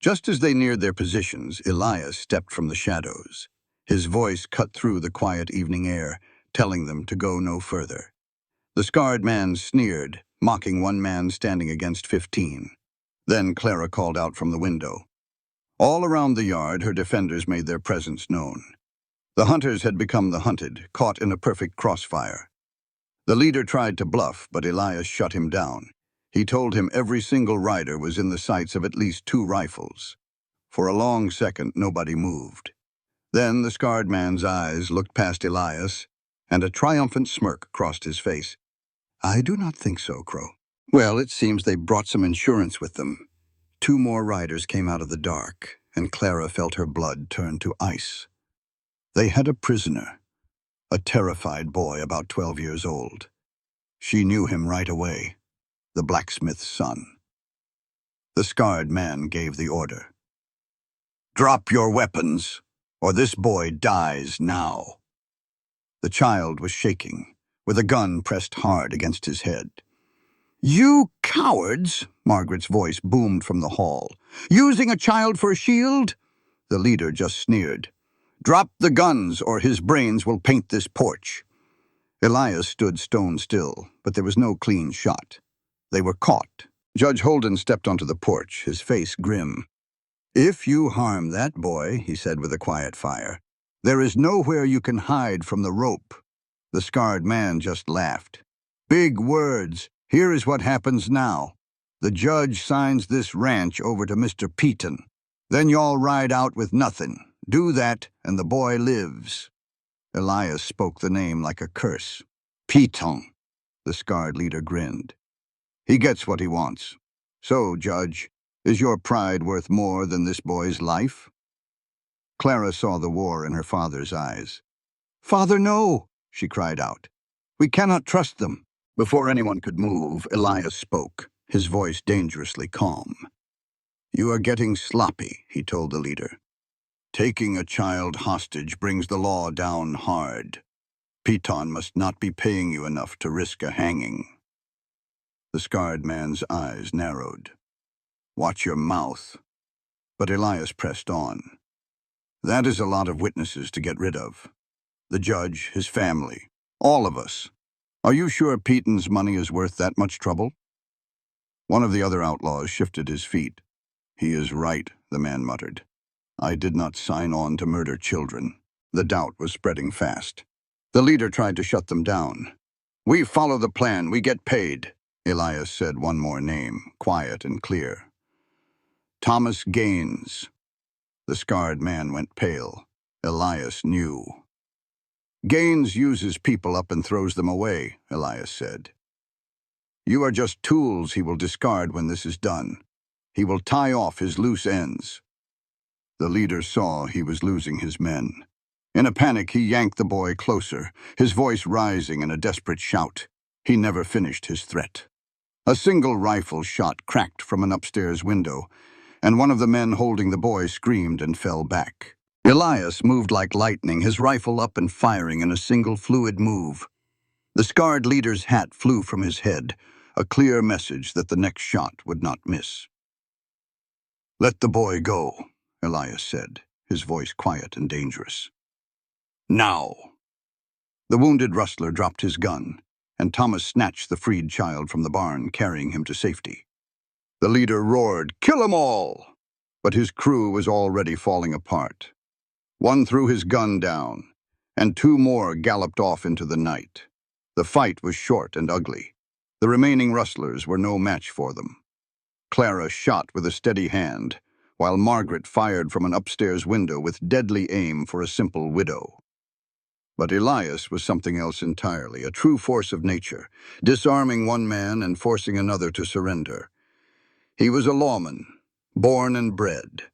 Just as they neared their positions, Elias stepped from the shadows. His voice cut through the quiet evening air, telling them to go no further. The scarred man sneered, mocking one man standing against 15. Then Clara called out from the window. All around the yard, her defenders made their presence known. The hunters had become the hunted, caught in a perfect crossfire. The leader tried to bluff, but Elias shut him down. He told him every single rider was in the sights of at least 2 rifles. For a long second, nobody moved. Then the scarred man's eyes looked past Elias, and a triumphant smirk crossed his face. I do not think so, Crow. Well, it seems they brought some insurance with them. 2 more riders came out of the dark, and Clara felt her blood turn to ice. They had a prisoner, a terrified boy about 12 years old. She knew him right away, the blacksmith's son. The scarred man gave the order. "Drop your weapons, or this boy dies now." The child was shaking, with a gun pressed hard against his head. "You cowards!" Margaret's voice boomed from the hall. "Using a child for a shield?" The leader just sneered. "Drop the guns, or his brains will paint this porch." Elias stood stone still, but there was no clean shot. They were caught. Judge Holden stepped onto the porch, his face grim. "If you harm that boy," he said with a quiet fire, "there is nowhere you can hide from the rope." The scarred man just laughed. "Big words. Here is what happens now. The judge signs this ranch over to Mr. Peaton. Then y'all ride out with nothing. Do that, and the boy lives." Elias spoke the name like a curse. "Peaton." The scarred leader grinned. "He gets what he wants. So, Judge, is your pride worth more than this boy's life?" Clara saw the war in her father's eyes. "Father, no!" she cried out. "We cannot trust them." Before anyone could move, Elias spoke, his voice dangerously calm. "You are getting sloppy," he told the leader. "Taking a child hostage brings the law down hard. Peaton must not be paying you enough to risk a hanging." The scarred man's eyes narrowed. "Watch your mouth." But Elias pressed on. "That is a lot of witnesses to get rid of. The judge, his family, all of us. Are you sure Peaton's money is worth that much trouble?" One of the other outlaws shifted his feet. "He is right," the man muttered. "I did not sign on to murder children." The doubt was spreading fast. The leader tried to shut them down. "We follow the plan. We get paid." Elias said one more name, quiet and clear. "Thomas Gaines." The scarred man went pale. Elias knew. "Gaines uses people up and throws them away," Elias said. "You are just tools he will discard when this is done. He will tie off his loose ends." The leader saw he was losing his men. In a panic, he yanked the boy closer, his voice rising in a desperate shout. He never finished his threat. A single rifle shot cracked from an upstairs window, and one of the men holding the boy screamed and fell back. Elias moved like lightning, his rifle up and firing in a single fluid move. The scarred leader's hat flew from his head, a clear message that the next shot would not miss. "Let the boy go," Elias said, his voice quiet and dangerous. "Now!" The wounded rustler dropped his gun, and Thomas snatched the freed child from the barn, carrying him to safety. The leader roared, "Kill 'em all!" But his crew was already falling apart. One threw his gun down, and two more galloped off into the night. The fight was short and ugly. The remaining rustlers were no match for them. Clara shot with a steady hand, while Margaret fired from an upstairs window with deadly aim for a simple widow. But Elias was something else entirely, a true force of nature, disarming one man and forcing another to surrender. He was a lawman, born and bred.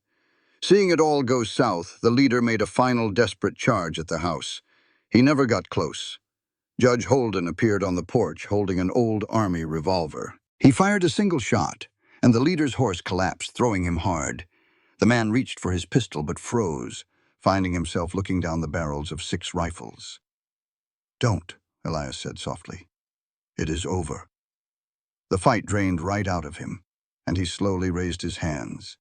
Seeing it all go south, the leader made a final desperate charge at the house. He never got close. Judge Holden appeared on the porch holding an old army revolver. He fired a single shot, and the leader's horse collapsed, throwing him hard. The man reached for his pistol but froze, finding himself looking down the barrels of 6 rifles. "Don't," Elias said softly. "It is over." The fight drained right out of him, and he slowly raised his hands.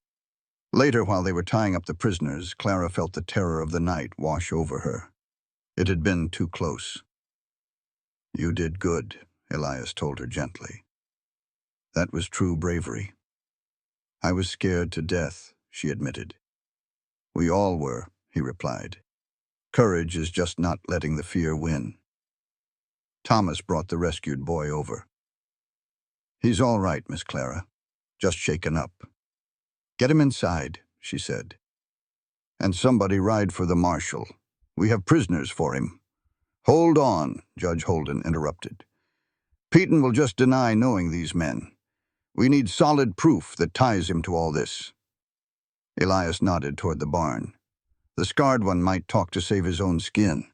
Later, while they were tying up the prisoners, Clara felt the terror of the night wash over her. It had been too close. "You did good," Elias told her gently. "That was true bravery." "I was scared to death," she admitted. "We all were," he replied. "Courage is just not letting the fear win." Thomas brought the rescued boy over. "He's all right, Miss Clara. Just shaken up." "Get him inside," she said. "And somebody ride for the marshal. We have prisoners for him." "Hold on," Judge Holden interrupted. "Peaton will just deny knowing these men. We need solid proof that ties him to all this." Elias nodded toward the barn. "The scarred one might talk to save his own skin."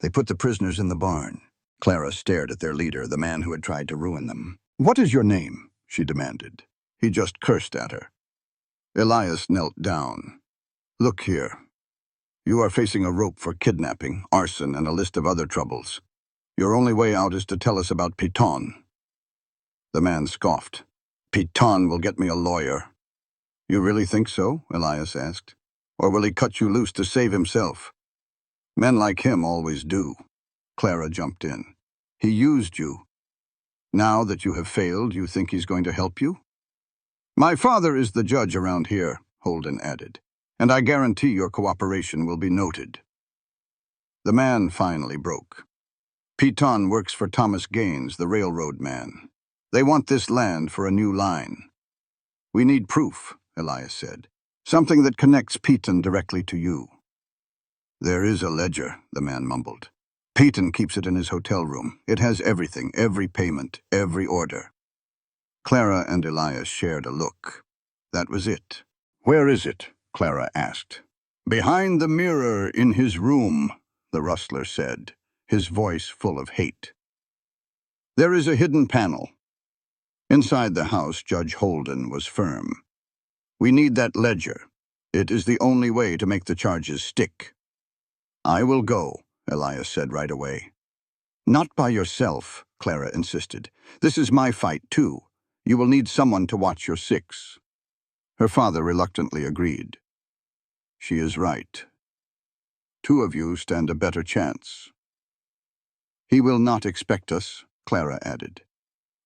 They put the prisoners in the barn. Clara stared at their leader, the man who had tried to ruin them. "What is your name?" she demanded. He just cursed at her. Elias knelt down. Look here. You are facing a rope for kidnapping, arson, and a list of other troubles. Your only way out is to tell us about Piton. The man scoffed. Piton will get me a lawyer. You really think so? Elias asked. Or will he cut you loose to save himself? Men like him always do. Clara jumped in. He used you. Now that you have failed, you think he's going to help you? My father is the judge around here, Holden added, and I guarantee your cooperation will be noted. The man finally broke. Piton works for Thomas Gaines, the railroad man. They want this land for a new line. We need proof, Elias said. Something that connects Piton directly to you. There is a ledger, the man mumbled. Piton keeps it in his hotel room. It has everything, every payment, every order. Clara and Elias shared a look. That was it. Where is it? Clara asked. Behind the mirror in his room, the rustler said, his voice full of hate. There is a hidden panel. Inside the house, Judge Holden was firm. We need that ledger. It is the only way to make the charges stick. I will go, Elias said right away. Not by yourself, Clara insisted. This is my fight, too. You will need someone to watch your six. Her father reluctantly agreed. She is right. Two of you stand a better chance. He will not expect us, Clara added.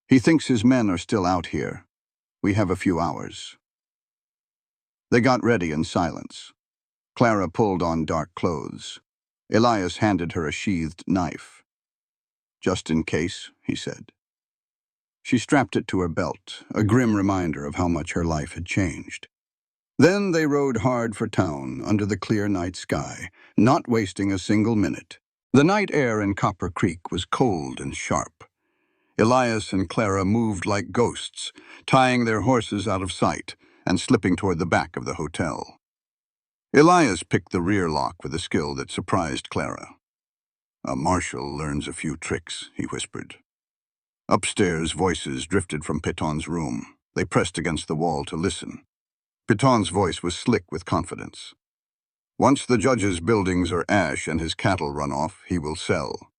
He thinks his men are still out here. We have a few hours. They got ready in silence. Clara pulled on dark clothes. Elias handed her a sheathed knife. Just in case, he said. She strapped it to her belt, a grim reminder of how much her life had changed. Then they rode hard for town under the clear night sky, not wasting a single minute. The night air in Copper Creek was cold and sharp. Elias and Clara moved like ghosts, tying their horses out of sight and slipping toward the back of the hotel. Elias picked the rear lock with a skill that surprised Clara. A marshal learns a few tricks, he whispered. Upstairs, voices drifted from Piton's room. They pressed against the wall to listen. Piton's voice was slick with confidence. Once the judge's buildings are ash and his cattle run off, he will sell.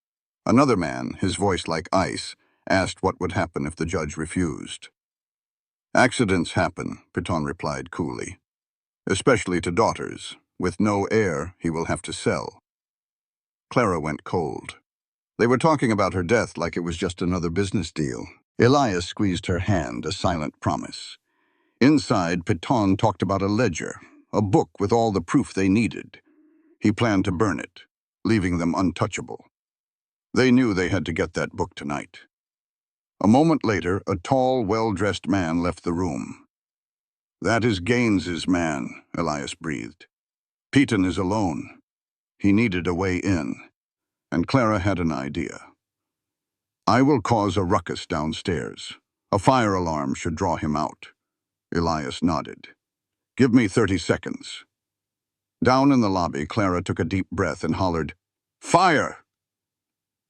Another man, his voice like ice, asked what would happen if the judge refused. Accidents happen, Piton replied coolly. Especially to daughters. With no heir, he will have to sell. Clara went cold. They were talking about her death like it was just another business deal. Elias squeezed her hand, a silent promise. Inside, Piton talked about a ledger, a book with all the proof they needed. He planned to burn it, leaving them untouchable. They knew they had to get that book tonight. A moment later, a tall, well-dressed man left the room. That is Gaines's man, Elias breathed. Piton is alone. He needed a way in, and Clara had an idea. I will cause a ruckus downstairs. A fire alarm should draw him out. Elias nodded. Give me 30 seconds. Down in the lobby, Clara took a deep breath and hollered, Fire!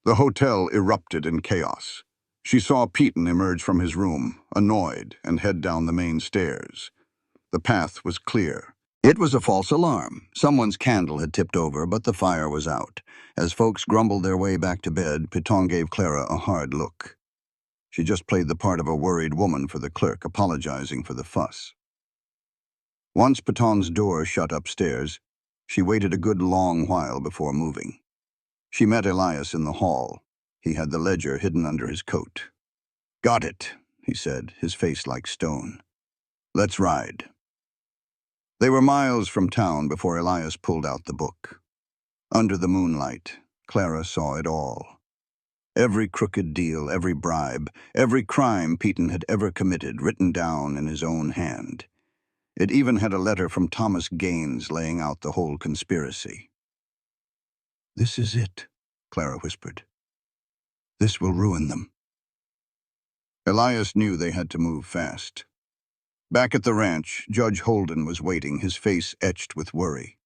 The hotel erupted in chaos. She saw Piton emerge from his room, annoyed, and head down the main stairs. The path was clear. It was a false alarm. Someone's candle had tipped over, but the fire was out. As folks grumbled their way back to bed, Piton gave Clara a hard look. She just played the part of a worried woman for the clerk, apologizing for the fuss. Once Piton's door shut upstairs, she waited a good long while before moving. She met Elias in the hall. He had the ledger hidden under his coat. Got it, he said, his face like stone. Let's ride. They were miles from town before Elias pulled out the book. Under the moonlight, Clara saw it all. Every crooked deal, every bribe, every crime Piton had ever committed written down in his own hand. It even had a letter from Thomas Gaines laying out the whole conspiracy. This is it, Clara whispered. This will ruin them. Elias knew they had to move fast. Back at the ranch, Judge Holden was waiting, his face etched with worry.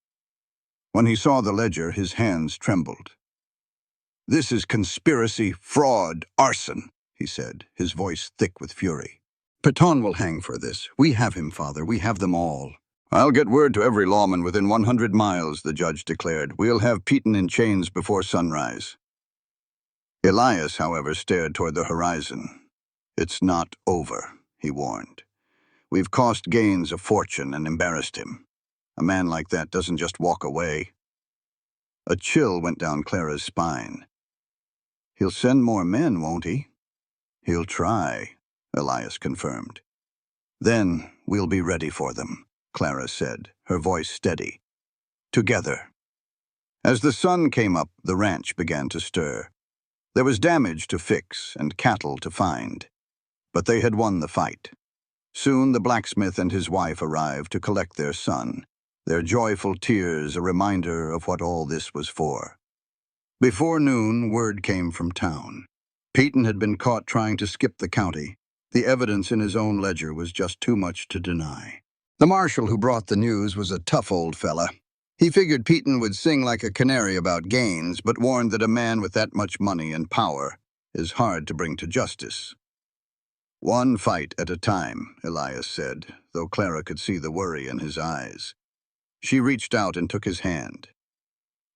When he saw the ledger, his hands trembled. This is conspiracy, fraud, arson, he said, his voice thick with fury. Peton will hang for this. We have him, Father. We have them all. I'll get word to every lawman within 100 miles, the judge declared. We'll have Peton in chains before sunrise. Elias, however, stared toward the horizon. It's not over, he warned. We've cost Gaines a fortune and embarrassed him. A man like that doesn't just walk away. A chill went down Clara's spine. He'll send more men, won't he? He'll try, Elias confirmed. Then we'll be ready for them, Clara said, her voice steady. Together. As the sun came up, the ranch began to stir. There was damage to fix and cattle to find. But they had won the fight. Soon the blacksmith and his wife arrived to collect their son, their joyful tears a reminder of what all this was for. Before noon, word came from town. Peton had been caught trying to skip the county. The evidence in his own ledger was just too much to deny. The marshal who brought the news was a tough old fella. He figured Peton would sing like a canary about Gaines, but warned that a man with that much money and power is hard to bring to justice. One fight at a time, Elias said, though Clara could see the worry in his eyes. She reached out and took his hand.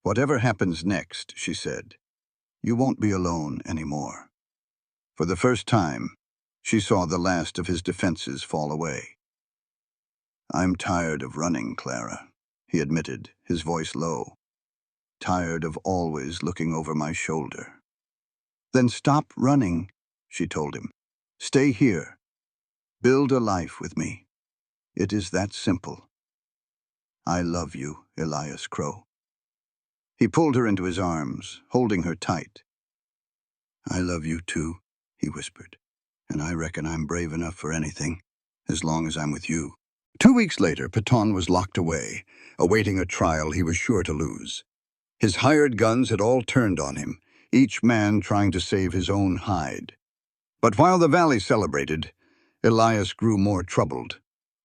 Whatever happens next, she said, you won't be alone anymore. For the first time, she saw the last of his defenses fall away. I'm tired of running, Clara, he admitted, his voice low. Tired of always looking over my shoulder. Then stop running, she told him. Stay here. Build a life with me. It is that simple. I love you, Elias Crow. He pulled her into his arms, holding her tight. I love you too, he whispered, and I reckon I'm brave enough for anything, as long as I'm with you. 2 weeks later, Peton was locked away, awaiting a trial he was sure to lose. His hired guns had all turned on him, each man trying to save his own hide. But while the valley celebrated, Elias grew more troubled.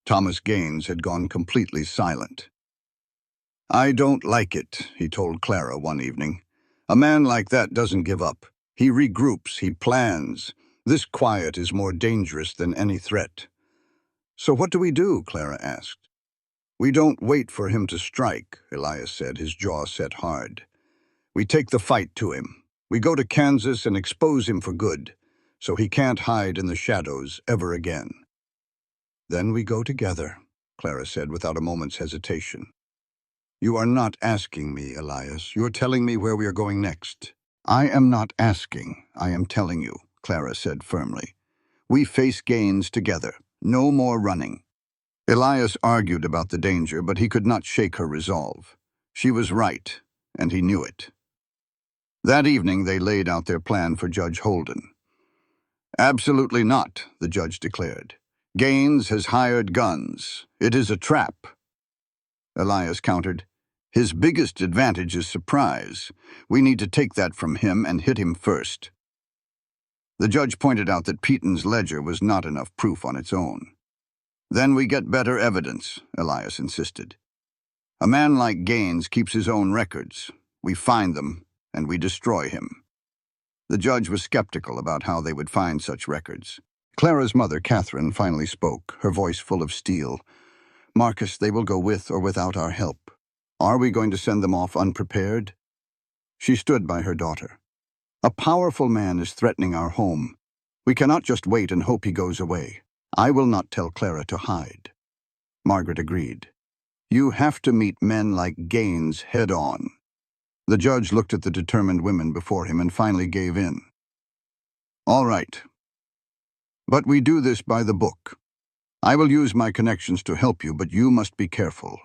Thomas Gaines had gone completely silent. I don't like it, he told Clara one evening. A man like that doesn't give up. He regroups, he plans. This quiet is more dangerous than any threat. So what do we do? Clara asked. We don't wait for him to strike, Elias said, his jaw set hard. We take the fight to him. We go to Kansas and expose him for good, so he can't hide in the shadows ever again. Then we go together, Clara said without a moment's hesitation. You are not asking me, Elias. You're telling me where we are going next. I am not asking. I am telling you, Clara said firmly. We face Gaines together. No more running. Elias argued about the danger, but he could not shake her resolve. She was right, and he knew it. That evening they laid out their plan for Judge Holden. Absolutely not, the judge declared. Gaines has hired guns. It is a trap. Elias countered. His biggest advantage is surprise. We need to take that from him and hit him first. The judge pointed out that Peton's ledger was not enough proof on its own. Then we get better evidence, Elias insisted. A man like Gaines keeps his own records. We find them, and we destroy him. The judge was skeptical about how they would find such records. Clara's mother, Catherine, finally spoke, her voice full of steel. Marcus, they will go with or without our help. Are we going to send them off unprepared? She stood by her daughter. A powerful man is threatening our home. We cannot just wait and hope he goes away. I will not tell Clara to hide. Margaret agreed. You have to meet men like Gaines head on. The judge looked at the determined women before him and finally gave in. All right. But we do this by the book. I will use my connections to help you, but you must be careful.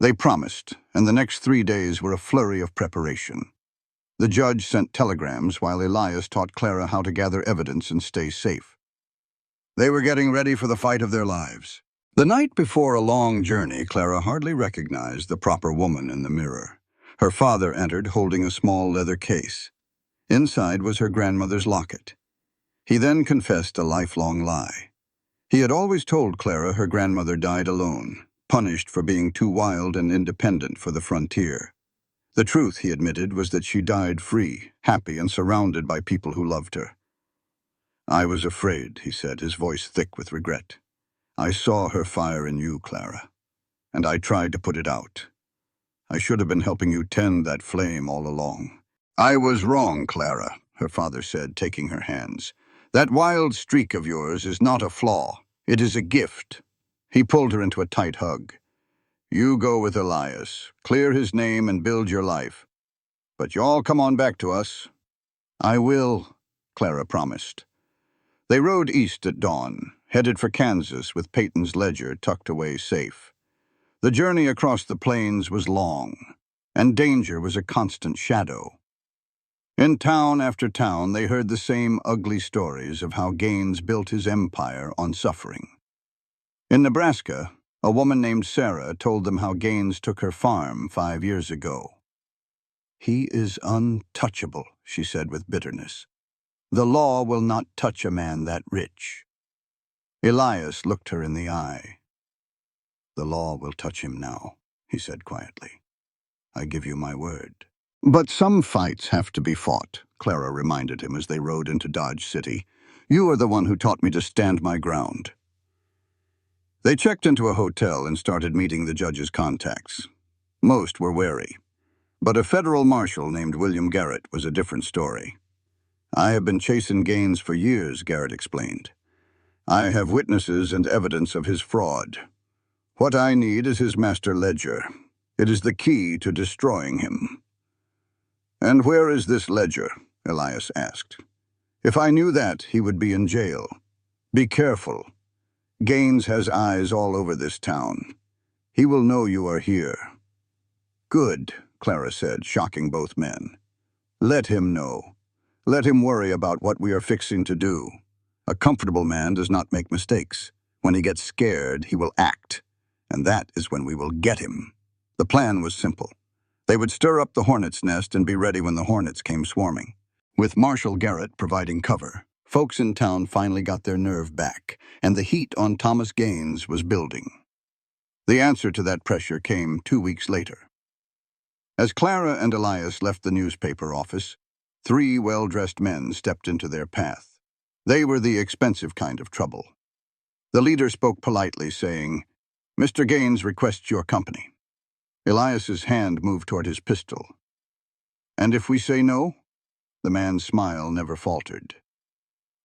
They promised, and the next 3 days were a flurry of preparation. The judge sent telegrams while Elias taught Clara how to gather evidence and stay safe. They were getting ready for the fight of their lives. The night before a long journey, Clara hardly recognized the proper woman in the mirror. Her father entered holding a small leather case. Inside was her grandmother's locket. He then confessed a lifelong lie. He had always told Clara her grandmother died alone, punished for being too wild and independent for the frontier. The truth, he admitted, was that she died free, happy, and surrounded by people who loved her. I was afraid, he said, his voice thick with regret. I saw her fire in you, Clara, and I tried to put it out. I should have been helping you tend that flame all along. I was wrong, Clara, her father said, taking her hands. That wild streak of yours is not a flaw. It is a gift. He pulled her into a tight hug. You go with Elias, clear his name and build your life. But you all come on back to us. I will, Clara promised. They rode east at dawn, headed for Kansas with Peyton's ledger tucked away safe. The journey across the plains was long, and danger was a constant shadow. In town after town, they heard the same ugly stories of how Gaines built his empire on suffering. In Nebraska, a woman named Sarah told them how Gaines took her farm 5 years ago. He is untouchable, she said with bitterness. The law will not touch a man that rich. Elias looked her in the eye. The law will touch him now, he said quietly. I give you my word. But some fights have to be fought, Clara reminded him as they rode into Dodge City. You are the one who taught me to stand my ground. They checked into a hotel and started meeting the judge's contacts. Most were wary. But a federal marshal named William Garrett was a different story. I have been chasing Gaines for years, Garrett explained. I have witnesses and evidence of his fraud. What I need is his master ledger. It is the key to destroying him. And where is this ledger? Elias asked. If I knew that, he would be in jail. Be careful. Gaines has eyes all over this town. He will know you are here. Good, Clara said, shocking both men. Let him know. Let him worry about what we are fixing to do. A comfortable man does not make mistakes. When he gets scared, he will act. And that is when we will get him. The plan was simple. They would stir up the hornet's nest and be ready when the hornets came swarming. With Marshal Garrett providing cover, folks in town finally got their nerve back, and the heat on Thomas Gaines was building. The answer to that pressure came 2 weeks later. As Clara and Elias left the newspaper office, 3 well-dressed men stepped into their path. They were the expensive kind of trouble. The leader spoke politely, saying, Mr. Gaines requests your company. Elias's hand moved toward his pistol. And if we say no? The man's smile never faltered.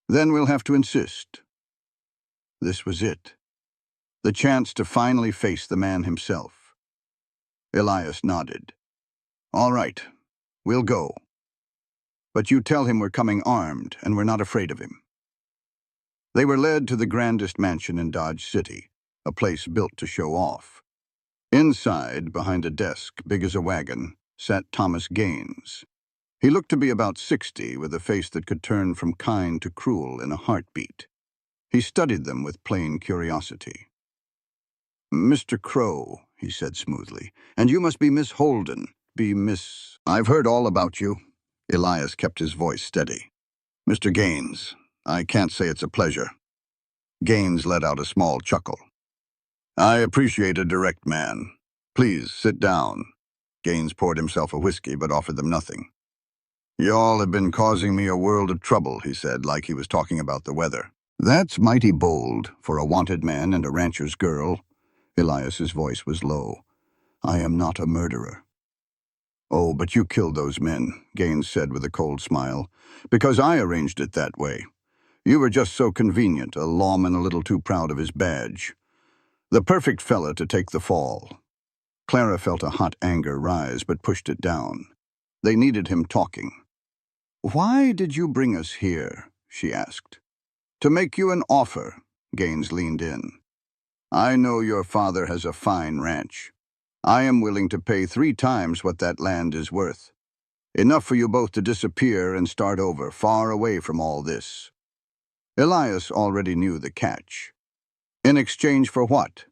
Then we'll have to insist. This was it. The chance to finally face the man himself. Elias nodded. All right, we'll go. But you tell him we're coming armed and we're not afraid of him. They were led to the grandest mansion in Dodge City, a place built to show off. Inside, behind a desk big as a wagon, sat Thomas Gaines. He looked to be about 60, with a face that could turn from kind to cruel in a heartbeat. He studied them with plain curiosity. Mr. Crow, he said smoothly, and you must be Miss Holden. I've heard all about you. Elias kept his voice steady. Mr. Gaines, I can't say it's a pleasure. Gaines let out a small chuckle. I appreciate a direct man. Please, sit down. Gaines poured himself a whiskey, but offered them nothing. Y'all have been causing me a world of trouble, he said, like he was talking about the weather. That's mighty bold for a wanted man and a rancher's girl. Elias's voice was low. I am not a murderer. Oh, but you killed those men, Gaines said with a cold smile, because I arranged it that way. You were just so convenient, a lawman a little too proud of his badge. The perfect fella to take the fall. Clara felt a hot anger rise, but pushed it down. They needed him talking. Why did you bring us here? She asked. To make you an offer, Gaines leaned in. I know your father has a fine ranch. I am willing to pay 3 times what that land is worth. Enough for you both to disappear and start over, far away from all this. Elias already knew the catch. In exchange for what?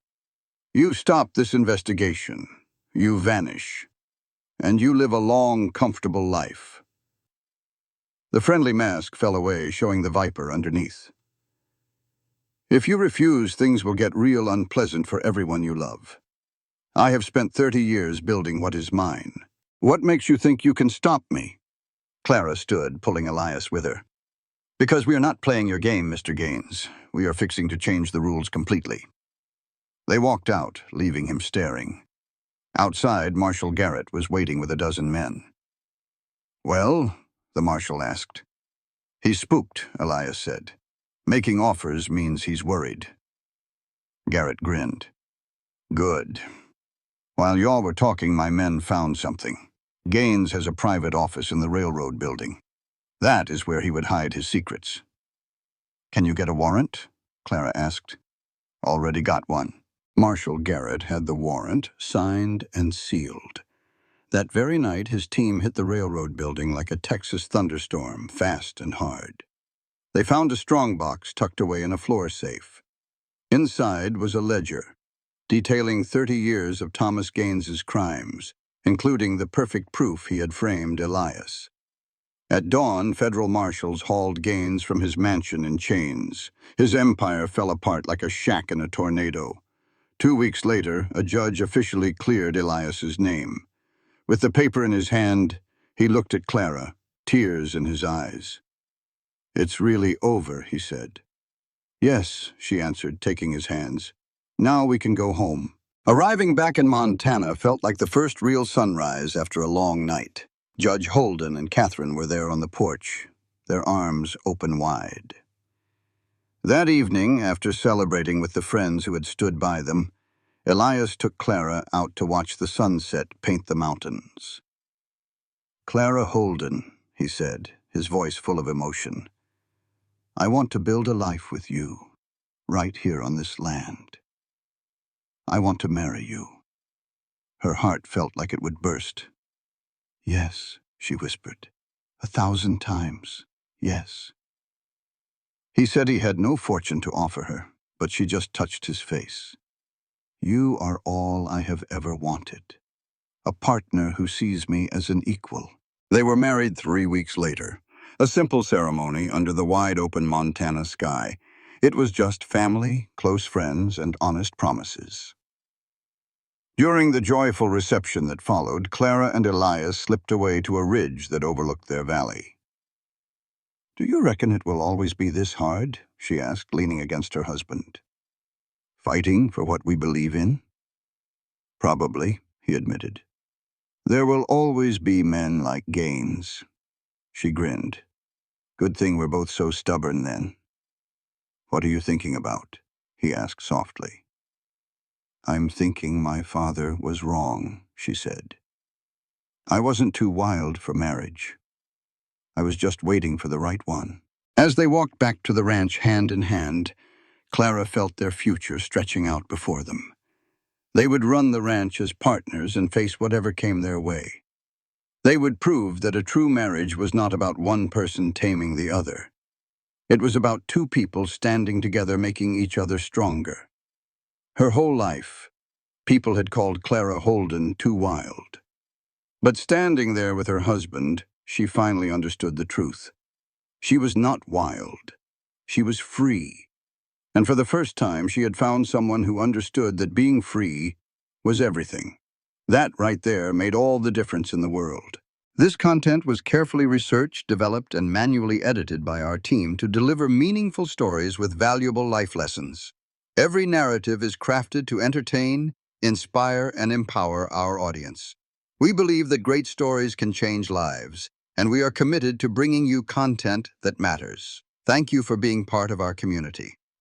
You stop this investigation. You vanish. And you live a long, comfortable life. The friendly mask fell away, showing the viper underneath. If you refuse, things will get real unpleasant for everyone you love. I have spent 30 years building what is mine. What makes you think you can stop me? Clara stood, pulling Elias with her. Because we are not playing your game, Mr. Gaines. We are fixing to change the rules completely. They walked out, leaving him staring. Outside, Marshal Garrett was waiting with a dozen men. "Well?" the marshal asked. "He's spooked," Elias said. "Making offers means he's worried." Garrett grinned. "Good. While y'all were talking, my men found something. Gaines has a private office in the railroad building. That is where he would hide his secrets." "Can you get a warrant?" Clara asked. "Already got one." Marshal Garrett had the warrant signed and sealed. That very night, his team hit the railroad building like a Texas thunderstorm, fast and hard. They found a strongbox tucked away in a floor safe. Inside was a ledger, detailing 30 years of Thomas Gaines's crimes, including the perfect proof he had framed Elias. At dawn, federal marshals hauled Gaines from his mansion in chains. His empire fell apart like a shack in a tornado. 2 weeks later, a judge officially cleared Elias's name. With the paper in his hand, he looked at Clara, tears in his eyes. "It's really over," he said. "Yes," she answered, taking his hands. "Now we can go home." Arriving back in Montana felt like the first real sunrise after a long night. Judge Holden and Catherine were there on the porch, their arms open wide. That evening, after celebrating with the friends who had stood by them, Elias took Clara out to watch the sunset paint the mountains. "Clara Holden," he said, his voice full of emotion, "I want to build a life with you, right here on this land. I want to marry you." Her heart felt like it would burst. "Yes," she whispered, 1,000 times, yes." He said he had no fortune to offer her, but she just touched his face. "You are all I have ever wanted. A partner who sees me as an equal." They were married 3 weeks later. A simple ceremony under the wide-open Montana sky. It was just family, close friends, and honest promises. During the joyful reception that followed, Clara and Elias slipped away to a ridge that overlooked their valley. "Do you reckon it will always be this hard?" she asked, leaning against her husband. "Fighting for what we believe in?" "Probably," he admitted. "There will always be men like Gaines." She grinned. "Good thing we're both so stubborn then." "What are you thinking about?" he asked softly. "I'm thinking my father was wrong," she said. "I wasn't too wild for marriage. I was just waiting for the right one." As they walked back to the ranch hand in hand, Clara felt their future stretching out before them. They would run the ranch as partners and face whatever came their way. They would prove that a true marriage was not about one person taming the other. It was about two people standing together, making each other stronger. Her whole life, people had called Clara Holden too wild. But standing there with her husband, she finally understood the truth. She was not wild. She was free. And for the first time, she had found someone who understood that being free was everything. That right there made all the difference in the world. This content was carefully researched, developed, and manually edited by our team to deliver meaningful stories with valuable life lessons. Every narrative is crafted to entertain, inspire, and empower our audience. We believe that great stories can change lives, and we are committed to bringing you content that matters. Thank you for being part of our community.